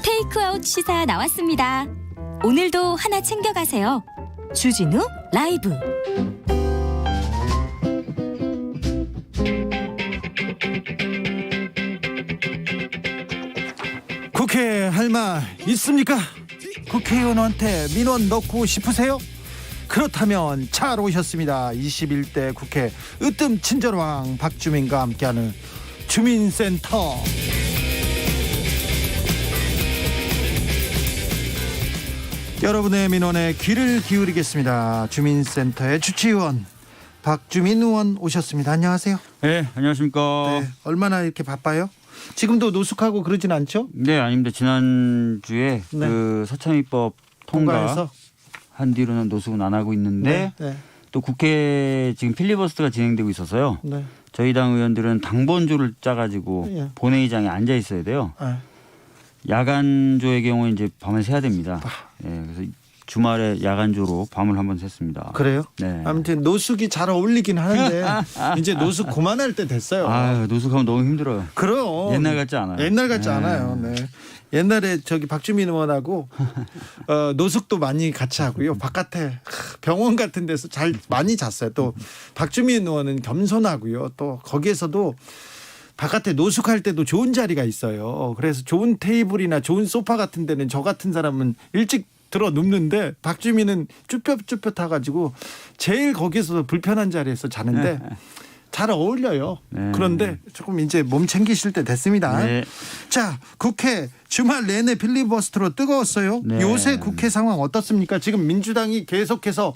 테이크아웃 시사 나왔습니다. 오늘도 하나 챙겨가세요. 주진우 라이브. 국회에 할 말 있습니까? 국회의원한테 민원 넣고 싶으세요? 그렇다면 잘 오셨습니다. 21대 국회 으뜸 친절왕 박주민과 함께하는 주민센터. 여러분의 민원에 귀를 기울이겠습니다. 주민센터의 주치의원 박주민 의원 오셨습니다. 안녕하세요. 네, 안녕하십니까. 네, 얼마나 이렇게 바빠요? 지금도 노숙하고 그러진 않죠? 네, 아닙니다. 지난주에 네. 그 서창입법 통과해서 통과한 뒤로는 노숙은 안 하고 있는데 네. 또 국회 지금 필리버스터가 진행되고 있어서요. 네. 저희 당 의원들은 당번조를 짜가지고 예. 본회의장에 앉아 있어야 돼요. 아, 야간조의 경우 이제 밤을 새야 됩니다. 예, 그래서 주말에 야간조로 밤을 한번 샜습니다. 그래요? 네. 아무튼 노숙이 잘 어울리긴 하는데 이제 노숙 그만할 때 됐어요. 아유, 노숙하면 너무 힘들어요. 그럼 옛날 같지 않아요. 옛날 같지 네. 않아요. 네. 옛날에 저기 박주민 의원하고 노숙도 많이 같이 하고요. 바깥에 병원 같은 데서 잘 많이 잤어요. 또 박주민 의원은 겸손하고요. 또 거기에서도 바깥에 노숙할 때도 좋은 자리가 있어요. 그래서 좋은 테이블이나 좋은 소파 같은 데는 저 같은 사람은 일찍 들어 눕는데 박주민은 쭈뼛쭈뼛 타가지고 제일 거기서 불편한 자리에서 자는데 잘 어울려요. 네. 그런데 조금 이제 몸 챙기실 때 됐습니다. 네. 자, 국회 주말 내내 필리버스터로 뜨거웠어요. 네. 요새 국회 상황 어떻습니까? 지금 민주당이 계속해서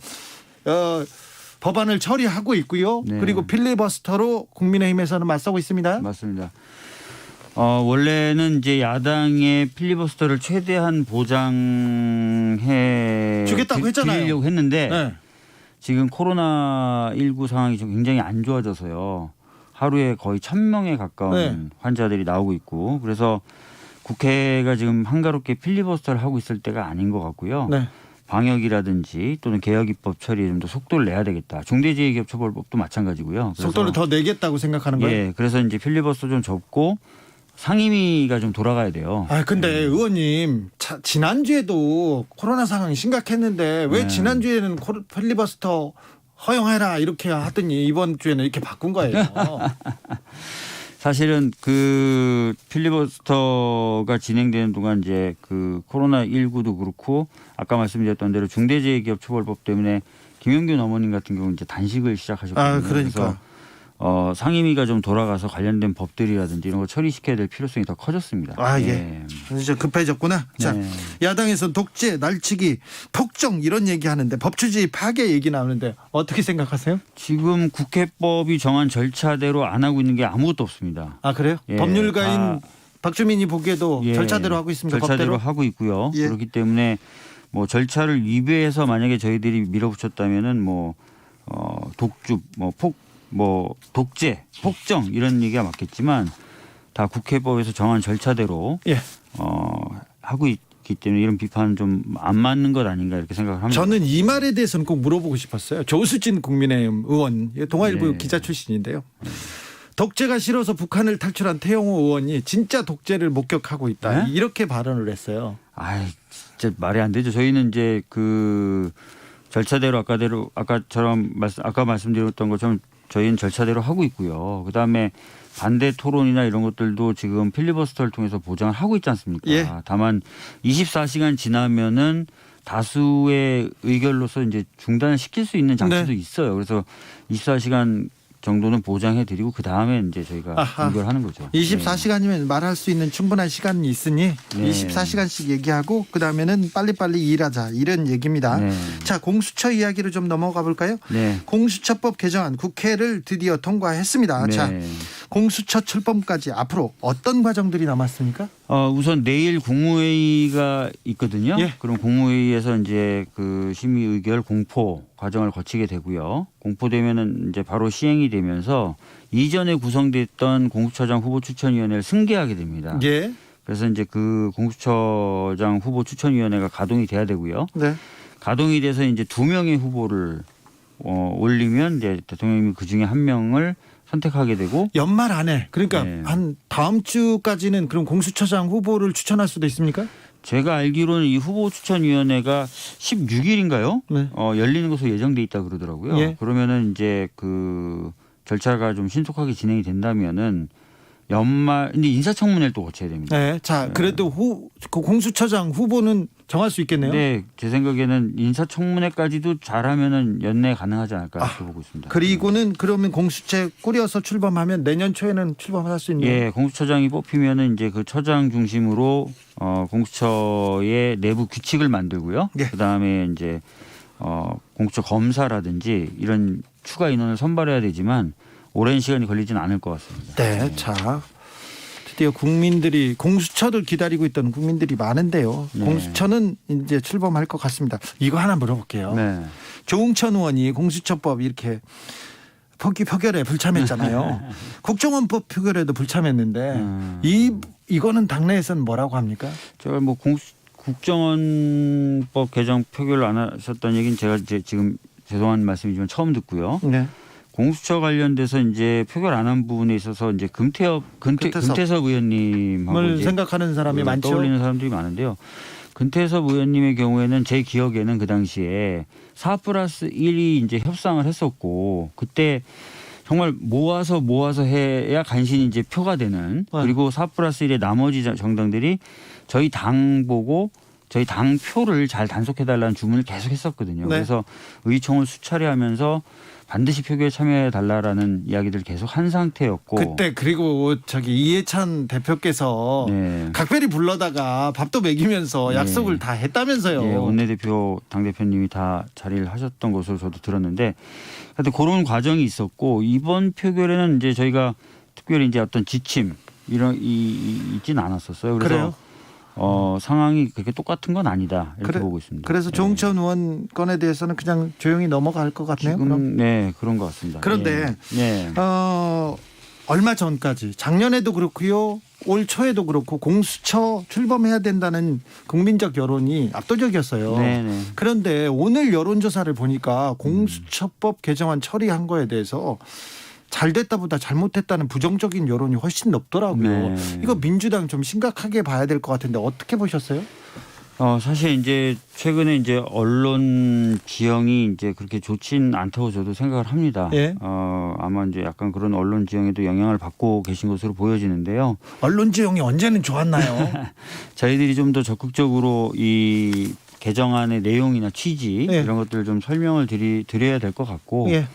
법안을 처리하고 있고요. 네. 그리고 필리버스터로 국민의힘에서는 맞서고 있습니다. 맞습니다. 원래는 이제 야당의 필리버스터를 최대한 보장해 주겠다고 했잖아요. 드리려고 했는데 네. 지금 코로나19 상황이 좀 굉장히 안 좋아져서요. 하루에 거의 1,000명에 가까운 네. 환자들이 나오고 있고 그래서 국회가 지금 한가롭게 필리버스터를 하고 있을 때가 아닌 것 같고요. 네. 방역이라든지 또는 개혁입법 처리에 좀 더 속도를 내야 되겠다. 중대재해기업처벌법도 마찬가지고요. 그래서 속도를 더 내겠다고 생각하는 거예요? 예, 그래서 이제 필리버스터 좀 접고 상임위가 좀 돌아가야 돼요. 아, 근데 의원님, 지난주에도 코로나 상황이 심각했는데 왜 네. 지난주에는 필리버스터 허용해라 이렇게 하더니 이번 주에는 이렇게 바꾼 거예요. 사실은 그 필리버스터가 진행되는 동안 이제 그 코로나19도 그렇고 아까 말씀드렸던 대로 중대재해기업처벌법 때문에 김용균 어머님 같은 경우는 이제 단식을 시작하셨거든요. 아, 그러니까. 그래서 상임위가 좀 돌아가서 관련된 법들이라든지 이런 거 처리시켜야 될 필요성이 더 커졌습니다. 아, 예. 이제 급해졌구나. 자, 네. 야당에서는 독재, 날치기, 폭정 이런 얘기하는데 법치주의 파괴 얘기 나오는데 어떻게 생각하세요? 지금 국회법이 정한 절차대로 안 하고 있는 게 아무것도 없습니다. 아, 그래요? 예, 법률가인 박주민이 보기에도 예, 절차대로 하고 있습니까? 절차대로 법대로? 하고 있고요. 예. 그렇기 때문에 뭐 절차를 위배해서 만약에 저희들이 밀어붙였다면은 독주, 독재, 폭정 이런 얘기가 맞겠지만 다 국회법에서 정한 절차대로 예. 하고 있기 때문에 이런 비판은 좀 안 맞는 것 아닌가 이렇게 생각을 합니다. 저는 이 말에 대해서는 꼭 물어보고 싶었어요. 조수진 국민의힘 의원, 동아일보 네. 기자 출신인데요. 독재가 싫어서 북한을 탈출한 태영호 의원이 진짜 독재를 목격하고 있다. 네? 이렇게 발언을 했어요. 아이 진짜 말이 안 되죠. 저희는 이제 그 절차대로 아까 말씀드렸던 것처럼 저희는 절차대로 하고 있고요. 그다음에 반대 토론이나 이런 것들도 지금 필리버스터를 통해서 보장을 하고 있지 않습니까? 예. 다만 24시간 지나면은 다수의 의결로서 이제 중단을 시킬 수 있는 장치도 네. 있어요. 그래서 24시간 정도는 보장해 드리고 그다음에 이제 저희가 아하. 의결하는 거죠. 24시간이면 말할 수 있는 충분한 시간이 있으니 네. 24시간씩 얘기하고 그다음에는 빨리빨리 일하자 이런 얘기입니다. 네. 자, 공수처 이야기로 좀 넘어가 볼까요? 네. 공수처법 개정안 국회를 드디어 통과했습니다. 네. 자, 공수처 출범까지 앞으로 어떤 과정들이 남았습니까? 우선 내일 국무회의가 있거든요. 예. 그럼 국무회의에서 이제 그 심의 의결 공포 과정을 거치게 되고요. 공포되면은 이제 바로 시행이 되면서 이전에 구성됐던 공수처장 후보 추천위원회를 승계하게 됩니다. 예. 그래서 이제 그 공수처장 후보 추천위원회가 가동이 돼야 되고요. 네. 가동이 돼서 이제 2명의 후보를 올리면 이제 대통령이 그 중에 1명을 선택하게 되고 연말 안에 그러니까 네. 한 다음 주까지는 그럼 공수처장 후보를 추천할 수도 있습니까? 제가 알기로는 이 후보 추천위원회가 16일인가요? 네. 열리는 것으로 예정돼 있다 그러더라고요. 예. 그러면은 이제 그 절차가 좀 신속하게 진행이 된다면은 연말 근데 인사청문회를 또 거쳐야 됩니다. 네. 자, 그래도 그 공수처장 후보는 정할 수 있겠네요. 네, 제 생각에는 인사청문회까지도 잘하면은 연내 가능하지 않을까 이렇게 보고 있습니다. 그리고는 그러면 공수처 꾸려서 출범하면 내년 초에는 출범할 수 있는. 예, 공수처장이 뽑히면은 이제 그 처장 중심으로 공수처의 내부 규칙을 만들고요. 예. 그다음에 이제 공수처 검사라든지 이런 추가 인원을 선발해야 되지만 오랜 시간이 걸리지는 않을 것 같습니다. 네. 자, 드디어 국민들이 공수처를 기다리고 있던 국민들이 많은데요. 네. 공수처는 이제 출범할 것 같습니다. 이거 하나 물어볼게요. 네. 조응천 의원이 공수처법 이렇게 표결에 불참했잖아요. 국정원법 표결에도 불참했는데 이거는 당내에서는 뭐라고 합니까? 제가 뭐 국정원법 개정 표결을 안 하셨다는 얘기는 제가 이제 지금 죄송한 말씀이지만 처음 듣고요. 네. 공수처 관련돼서 이제 표결 안 한 부분에 있어서 이제 금태섭 의원님하고 생각하는 사람이 많죠. 떠올리는 사람들이 많은데요. 금태섭 의원님의 경우에는 제 기억에는 그 당시에 4+1이 이제 협상을 했었고 그때 정말 모아서 해야 간신히 이제 표가 되는 그리고 4+1의 나머지 정당들이 저희 당 보고 저희 당 표를 잘 단속해달라는 주문을 계속 했었거든요. 네. 그래서 의총을 수차례 하면서 반드시 표결에 참여해 달라라는 이야기들 계속 한 상태였고 그때 그리고 이해찬 대표께서 네. 각별히 불러다가 밥도 먹이면서 네. 약속을 다 했다면서요. 예, 원내대표 당대표님이 다 자리를 하셨던 것으로 저도 들었는데 하여튼 그런 과정이 있었고 이번 표결에는 이제 저희가 특별히 이제 어떤 지침 이런 있지는 않았었어요. 그래서 그래요? 상황이 그렇게 똑같은 건 아니다 이렇게 보고 있습니다. 그래서 조응천 의원 건에 대해서는 그냥 조용히 넘어갈 것 같네요. 그럼. 지금 네 그런 것 같습니다. 그런데 예. 얼마 전까지 작년에도 그렇고요. 올 초에도 그렇고 공수처 출범해야 된다는 국민적 여론이 압도적이었어요. 네네. 그런데 오늘 여론조사를 보니까 공수처법 개정안 처리한 거에 대해서 잘 됐다보다 잘못했다는 부정적인 여론이 훨씬 높더라고요. 네. 이거 민주당 좀 심각하게 봐야 될 것 같은데 어떻게 보셨어요? 사실 이제 최근에 이제 언론 지형이 이제 그렇게 좋진 않다고 저도 생각을 합니다. 예. 아마 이제 약간 그런 언론 지형에도 영향을 받고 계신 것으로 보여지는데요. 언론 지형이 언제는 좋았나요? 저희들이 좀 더 적극적으로 이 개정안의 내용이나 취지 예. 이런 것들을 좀 설명을 드려야 될 것 같고 예,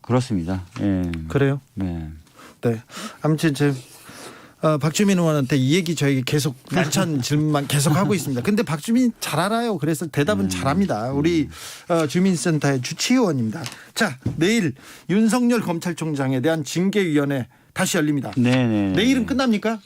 그렇습니다. 예. 그래요. 네. 네. 아무튼 박주민 의원한테 이 얘기 저에게 계속 날찬 질문만 계속 하고 있습니다. 근데 박주민 잘 알아요. 그래서 대답은 잘합니다. 우리 주민센터의 주치의원입니다. 자, 내일 윤석열 검찰총장에 대한 징계위원회 다시 열립니다. 네네. 내일은 끝납니까?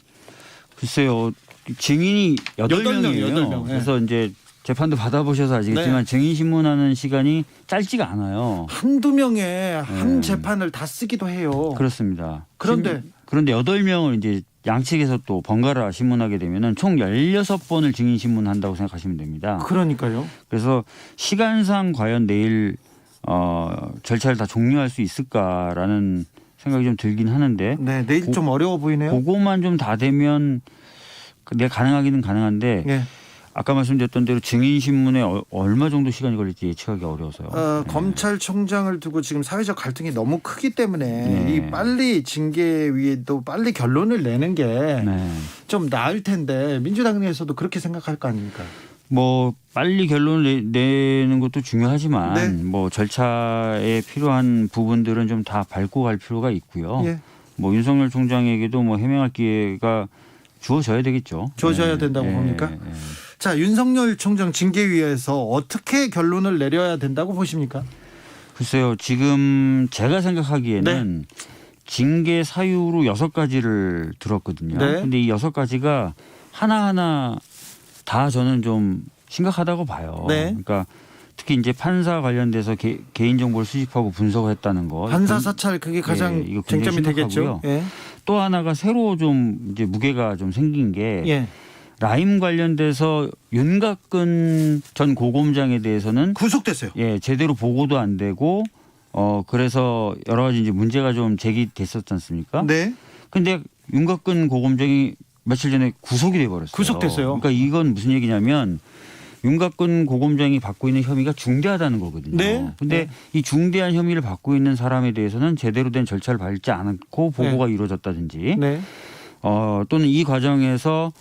글쎄요. 증인이 8명이에요. 8명. 그래서 이제 재판도 받아보셔서 아시겠지만 네. 증인 신문하는 시간이 짧지가 않아요. 한두 명에 한 재판을 다 쓰기도 해요. 그렇습니다. 그런데 8명을 이제 양측에서 또 번갈아 신문하게 되면은 총 16번을 증인 신문한다고 생각하시면 됩니다. 그러니까요. 그래서 시간상 과연 내일 절차를 다 종료할 수 있을까라는 생각이 좀 들긴 하는데 네, 내일 좀 어려워 보이네요. 그거만 좀 다 되면 내가 가능하기는 가능한데 예. 아까 말씀드렸던 대로 증인 신문에 얼마 정도 시간이 걸릴지 예측하기 어려워서요. 검찰총장을 두고 지금 사회적 갈등이 너무 크기 때문에 네. 이 빨리 징계위에도 빨리 결론을 내는 게 좀 네. 나을 텐데 민주당 내에서도 그렇게 생각할 거 아닙니까? 뭐 빨리 결론을 내는 것도 중요하지만 네. 뭐 절차에 필요한 부분들은 좀 다 밟고 갈 필요가 있고요. 예. 뭐 윤석열 총장에게도 뭐 해명할 기회가 주어져야 되겠죠. 주어져야 된다고 봅니까? 자, 윤석열 총장 징계위에서 어떻게 결론을 내려야 된다고 보십니까? 글쎄요. 지금 제가 생각하기에는 네. 징계 사유로 6가지를 들었거든요. 네. 근데 이 6가지가 하나하나 다 저는 좀 심각하다고 봐요. 네. 그러니까 특히 이제 판사 관련돼서 개인 정보를 수집하고 분석했다는 거. 판사 사찰 그게 가장 이거 굉장히 쟁점이 되겠죠. 심각하고요. 예. 또 하나가 새로 좀 이제 무게가 좀 생긴 게 예. 라임 관련돼서 윤곽근 전 고검장에 대해서는 구속됐어요. 제대로 보고도 안 되고 그래서 여러 가지 이제 문제가 좀 제기됐었지 않습니까? 네. 근데 윤곽근 고검장이 며칠 전에 구속이 돼 버렸어요. 구속됐어요. 그러니까 이건 무슨 얘기냐면 윤곽근 고검장이 받고 있는 혐의가 중대하다는 거거든요. 네. 근데 이 중대한 혐의를 받고 있는 사람에 대해서는 제대로 된 절차를 밟지 않고 보고가 이루어졌다든지 네. 또는 이 과정에서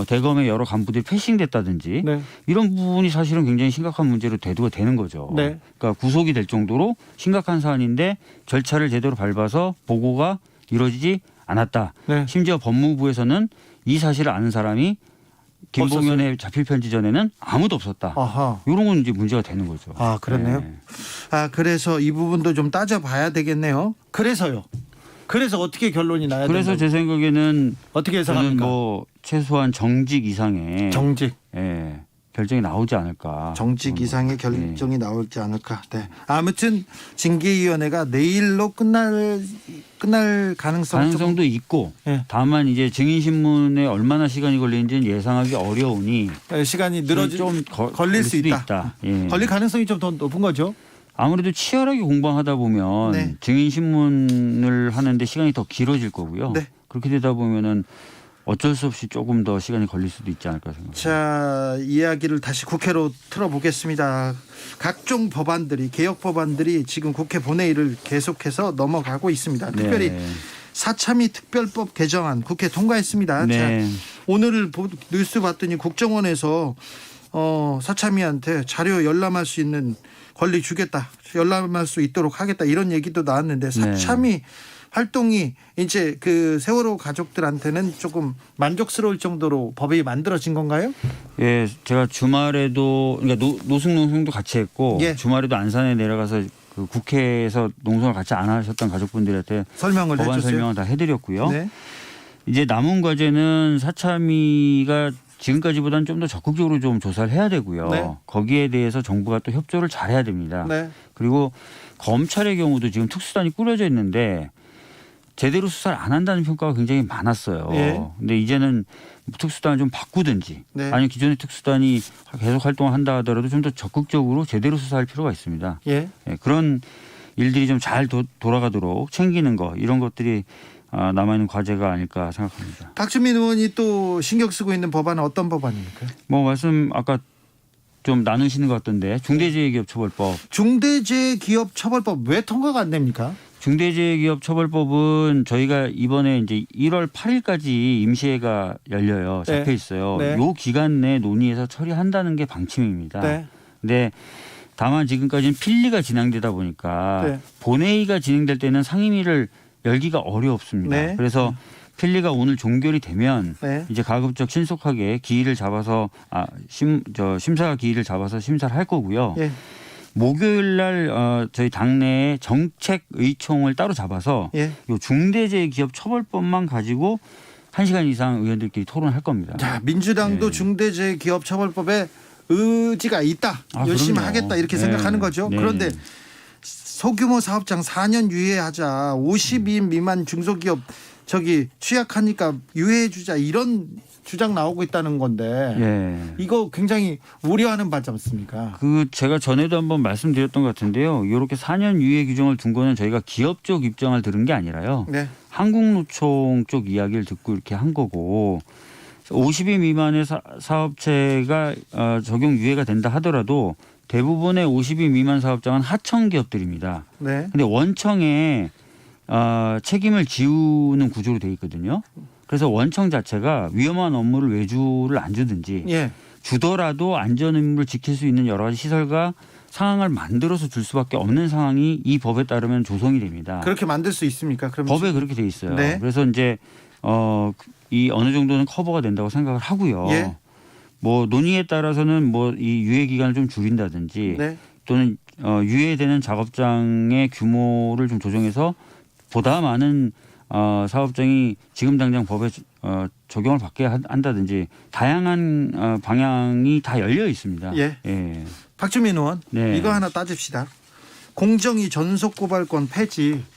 대검의 여러 간부들이 패싱됐다든지 네. 이런 부분이 사실은 굉장히 심각한 문제로 대두가 되는 거죠. 네. 그러니까 구속이 될 정도로 심각한 사안인데 절차를 제대로 밟아서 보고가 이루어지지 않았다. 네. 심지어 법무부에서는 이 사실을 아는 사람이 김봉현의 자필 편지 전에는 아무도 없었다. 아하. 이런 건 이제 문제가 되는 거죠. 아, 그렇네요. 네. 그래서 이 부분도 좀 따져봐야 되겠네요. 그래서요. 그래서 어떻게 결론이 나야 그래서 된다고? 제 생각에는 어떻게 저는 해석합니까? 뭐 최소한 정직 이상의 정직. 결정이 나오지 않을까. 정직 이상의 결정이 나올지 않을까. 네. 아무튼 징계위원회가 내일로 끝날 가능성도 있고 네. 다만 이제 증인 신문에 얼마나 시간이 걸리는지는 예상하기 어려우니 시간이 좀 걸릴 수 있다. 예. 걸릴 가능성이 좀 더 높은 거죠. 아무래도 치열하게 공방하다 보면 네. 증인 신문을 하는데 시간이 더 길어질 거고요. 네. 그렇게 되다 보면은 어쩔 수 없이 조금 더 시간이 걸릴 수도 있지 않을까 생각합니다. 자, 이야기를 다시 국회로 틀어보겠습니다. 각종 법안들이 개혁 법안들이 지금 국회 본회의를 계속해서 넘어가고 있습니다. 특별히 네. 사참위 특별법 개정안 국회 통과했습니다. 네. 자, 오늘 뉴스 봤더니 국정원에서 사참위한테 자료 열람할 수 있는 권리 주겠다, 열람할 수 있도록 하겠다 이런 얘기도 나왔는데 사참위 활동이 이제 그 세월호 가족들한테는 조금 만족스러울 정도로 법이 만들어진 건가요? 예, 제가 주말에도 그러니까 노숙 농성도 같이 했고 예. 주말에도 안산에 내려가서 그 국회에서 농성을 같이 안 하셨던 가족분들한테 설명을 법안 해줬어요. 설명을 다 해드렸고요. 네. 이제 남은 과제는 사참위가 지금까지보다는 좀 더 적극적으로 좀 조사를 해야 되고요. 네. 거기에 대해서 정부가 또 협조를 잘해야 됩니다. 네. 그리고 검찰의 경우도 지금 특수단이 꾸려져 있는데 제대로 수사를 안 한다는 평가가 굉장히 많았어요. 예. 근데 이제는 특수단을 좀 바꾸든지 네. 아니면 기존의 특수단이 계속 활동을 한다 하더라도 좀 더 적극적으로 제대로 수사할 필요가 있습니다. 예. 예, 그런 일들이 좀 잘 돌아가도록 챙기는 거 이런 것들이 남아있는 과제가 아닐까 생각합니다. 박주민 의원이 또 신경 쓰고 있는 법안은 어떤 법안입니까? 뭐 말씀 아까 좀 나누시는 것 같던데 중대재해기업처벌법. 중대재해기업처벌법 왜 통과가 안 됩니까? 중대재해기업처벌법은 저희가 이번에 이제 1월 8일까지 임시회가 열려요. 잡혀 네. 있어요. 네. 요 기간 내에 논의해서 처리한다는 게 방침입니다. 네. 근데 다만 지금까지는 필리가 진행되다 보니까 네. 본회의가 진행될 때는 상임위를 열기가 어렵습니다. 네. 그래서 필리가 오늘 종결이 되면 네. 이제 가급적 신속하게 기일을 잡아서 심사 기일을 잡아서 심사를 할 거고요. 예. 목요일 날 저희 당내에 정책의총을 따로 잡아서 예. 요 중대재해기업처벌법만 가지고 1시간 이상 의원들끼리 토론할 겁니다. 자, 민주당도 네. 중대재해기업처벌법에 의지가 있다. 열심히 그럼요. 하겠다 이렇게 네. 생각하는 거죠. 네. 그런데 소규모 사업장 4년 유예하자. 50인 미만 중소기업 취약하니까 유예해 주자 이런 주장 나오고 있다는 건데 예. 이거 굉장히 우려하는 바지 않습니까? 그 제가 전에도 한번 말씀드렸던 것 같은데요. 이렇게 4년 유예 규정을 둔 거는 저희가 기업 쪽 입장을 들은 게 아니라요. 네. 한국노총 쪽 이야기를 듣고 이렇게 한 거고 50인 미만의 사업체가 적용 유예가 된다 하더라도 대부분의 50인 미만 사업장은 하청 기업들입니다. 네. 근데 원청에 책임을 지우는 구조로 돼 있거든요. 그래서 원청 자체가 위험한 업무를 외주를 안 주든지 예. 주더라도 안전 의무를 지킬 수 있는 여러 가지 시설과 상황을 만들어서 줄 수밖에 없는 상황이 이 법에 따르면 조성이 됩니다. 그렇게 만들 수 있습니까? 그럼 법에 그렇게 돼 있어요. 네. 그래서 이제 이 어느 정도는 커버가 된다고 생각을 하고요. 예. 뭐 논의에 따라서는 뭐 이 유예 기간을 좀 줄인다든지 네. 또는 유예되는 작업장의 규모를 좀 조정해서 보다 많은 사업장이 지금 당장 법에 적용을 받게 한다든지 다양한 방향이 다 열려 있습니다. 예. 예. 박주민 의원 네. 이거 하나 따집시다. 공정위 전속고발권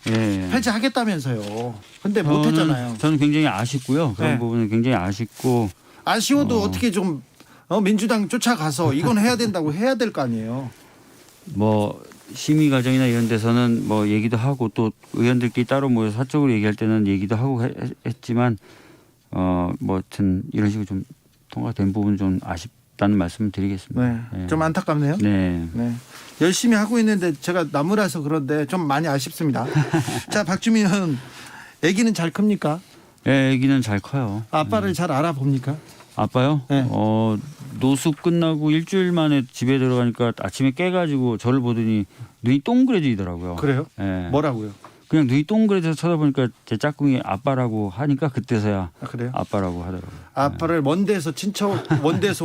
예. 폐지하겠다면서요. 근데 못했잖아요. 저는 굉장히 아쉽고요. 그런 네. 부분은 굉장히 아쉽고 아쉬워도 어떻게 좀 민주당 쫓아가서 이건 해야 된다고 해야 될 거 아니에요. 뭐 심의 과정이나 이런 데서는 뭐 얘기도 하고 또 의원들끼리 따로 모여서 사적으로 얘기할 때는 얘기도 하고 했지만 뭐 하여튼 이런 식으로 좀 통과된 부분 좀 아쉽다는 말씀을 드리겠습니다. 네. 좀 안타깝네요. 네. 네. 열심히 하고 있는데 제가 나무라서 그런데 좀 많이 아쉽습니다. 자, 박주민 의원 아기는 잘 큽니까? 예, 아기는 잘 커요. 아빠를 잘 알아봅니까? 아빠요? 네. 노숙 끝나고 일주일 만에 집에 들어가니까 아침에 깨가지고 저를 보더니 눈이 동그래지더라고요. 그래요? 예. 뭐라고요? 그냥 눈이 동그래져서 쳐다보니까 제 짝꿍이 아빠라고 하니까 그때서야 그래요? 아빠라고 하더라고요. 아빠를 먼 데서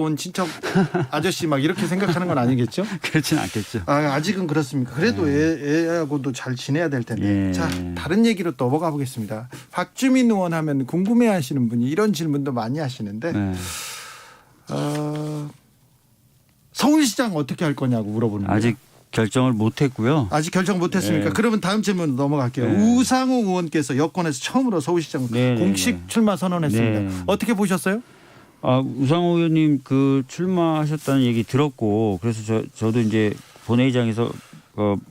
온 친척 아저씨 막 이렇게 생각하는 건 아니겠죠? 그렇진 않겠죠. 아직은 그렇습니까? 그래도 애하고도 잘 지내야 될 텐데. 예. 자, 다른 얘기로 넘어가 보겠습니다. 박주민 의원 하면 궁금해하시는 분이 이런 질문도 많이 하시는데 네. 서울시장 어떻게 할 거냐고 물어보는 거예요. 아직 결정을 못했고요. 아직 결정 못했습니까? 네. 그러면 다음 질문 넘어갈게요. 네. 우상호 의원께서 여권에서 처음으로 서울시장 네, 공식 네. 출마 선언했습니다. 네. 어떻게 보셨어요? 우상호 의원님 그 출마하셨다는 얘기 들었고 그래서 저도 이제 본회의장에서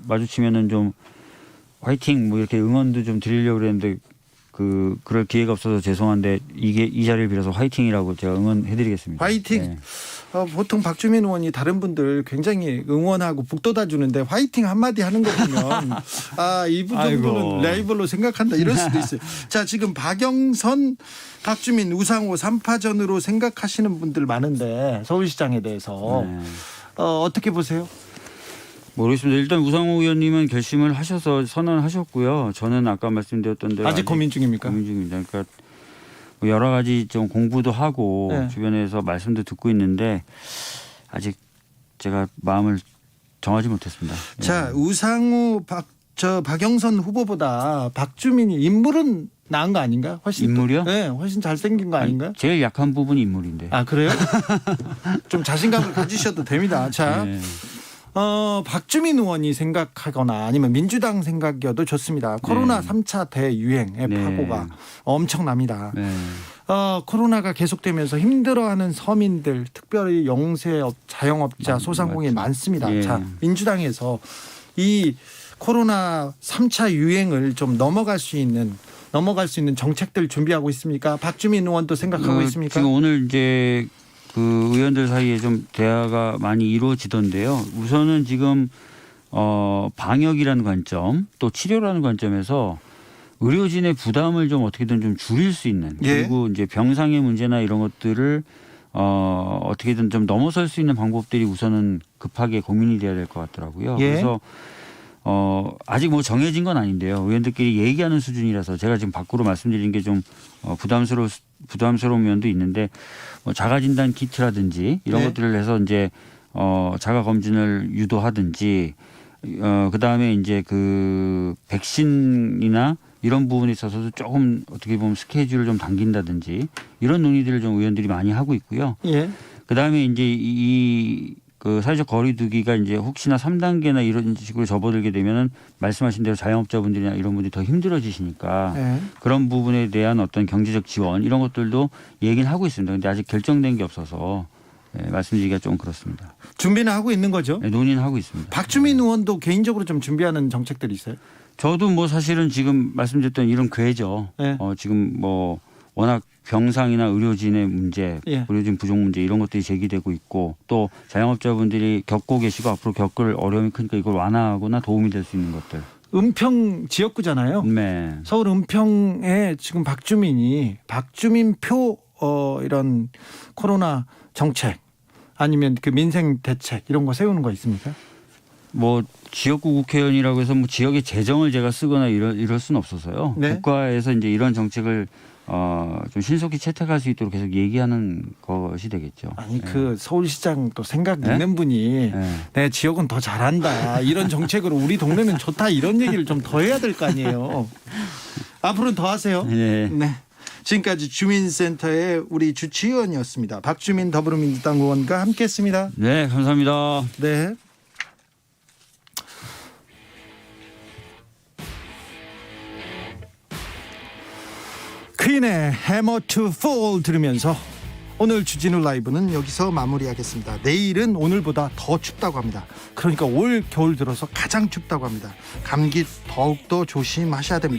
마주치면은 좀 화이팅 뭐 이렇게 응원도 좀 드리려고 그랬는데 그럴 기회가 없어서 죄송한데 이 자리를 빌어서 화이팅이라고 제가 응원해드리겠습니다. 화이팅. 네. 보통 박주민 의원이 다른 분들 굉장히 응원하고 북돋아 주는데 화이팅 한마디 하는 거 보면 이분 정도는 아이고. 라이벌로 생각한다 이럴 수도 있어요. 자, 지금 박영선, 박주민, 우상호 3파전으로 생각하시는 분들 많은데 서울시장에 대해서 네. 어떻게 보세요? 모르겠습니다. 일단 우상호 의원님은 결심을 하셔서 선언하셨고요. 저는 아까 말씀드렸던 대로 아직 고민 중입니까? 고민 중입니다. 그러니까 뭐 여러 가지 좀 공부도 하고 네. 주변에서 말씀도 듣고 있는데 아직 제가 마음을 정하지 못했습니다. 자, 우상호 박영선 후보보다 박주민이 인물은 나은 거 아닌가요? 훨씬 인물이요? 네, 훨씬 잘생긴 거 아닌가요? 제일 약한 부분이 인물인데. 아, 그래요? 좀 자신감을 가지셔도 됩니다. 자, 네. 박주민 의원이 생각하거나 아니면 민주당 생각이어도 좋습니다. 코로나 3차 대유행의 네. 파고가 엄청납니다. 네. 코로나가 계속되면서 힘들어하는 서민들, 특별히 영세업, 자영업자, 소상공인 많습니다. 예. 자, 민주당에서 이 코로나 3차 유행을 좀 넘어갈 수 있는 정책들 준비하고 있습니까? 박주민 의원도 생각하고 있습니까? 지금 오늘 이제 그 의원들 사이에 좀 대화가 많이 이루어지던데요. 우선은 지금 방역이라는 관점 또 치료라는 관점에서 의료진의 부담을 좀 어떻게든 좀 줄일 수 있는 예. 그리고 이제 병상의 문제나 이런 것들을 어떻게든 좀 넘어설 수 있는 방법들이 우선은 급하게 고민이 돼야 될 것 같더라고요. 예. 그래서 아직 뭐 정해진 건 아닌데요. 의원들끼리 얘기하는 수준이라서 제가 지금 밖으로 말씀드린 게 좀 부담스러운 면도 있는데 뭐 자가진단 키트라든지 이런 네. 것들을 해서 이제 자가 검진을 유도하든지 그다음에 이제 그 백신이나 이런 부분에 있어서도 조금 어떻게 보면 스케줄을 좀 당긴다든지 이런 논의들을 좀 의원들이 많이 하고 있고요. 예. 그다음에 이제 그 사회적 거리두기가 이제 혹시나 3단계나 이런 식으로 접어들게 되면은 말씀하신 대로 자영업자분들이나 이런 분들이 더 힘들어지시니까 네. 그런 부분에 대한 어떤 경제적 지원 이런 것들도 얘기는 하고 있습니다. 근데 아직 결정된 게 없어서 말씀드리기가 좀 그렇습니다. 준비는 하고 있는 거죠? 네, 논의는 하고 있습니다. 박주민 의원도 개인적으로 좀 준비하는 정책들이 있어요? 저도 뭐 사실은 지금 말씀드렸던 이런 궤죠. 네. 지금 뭐 워낙 병상이나 의료진의 문제, 예. 의료진 부족 문제 이런 것들이 제기되고 있고 또 자영업자분들이 겪고 계시고 앞으로 겪을 어려움이 크니까 이걸 완화하거나 도움이 될 수 있는 것들. 은평 지역구잖아요. 네. 서울 은평에 지금 박주민표 이런 코로나 정책 아니면 그 민생 대책 이런 거 세우는 거 있습니까? 뭐 지역구 국회의원이라고 해서 뭐 지역의 재정을 제가 쓰거나 이럴 수는 없어서요. 네. 국가에서 이제 이런 정책을 좀 신속히 채택할 수 있도록 계속 얘기하는 것이 되겠죠. 아니 네. 그 서울시장 또 생각 네? 있는 분이 네. 내 지역은 더 잘한다 이런 정책으로 우리 동네는 좋다 이런 얘기를 좀 더 해야 될 거 아니에요. 앞으로는 더 하세요. 네. 네. 지금까지 주민센터의 우리 주치의원이었습니다. 박주민 더불어민주당 의원과 함께했습니다. 네, 감사합니다. 네. 퀸의 Hammer to Fall 들으면서 오늘 주진우 라이브는 여기서 마무리하겠습니다. 내일은 오늘보다 더 춥다고 합니다. 그러니까 올 겨울 들어서 가장 춥다고 합니다. 감기 더욱더 조심하셔야 됩니다.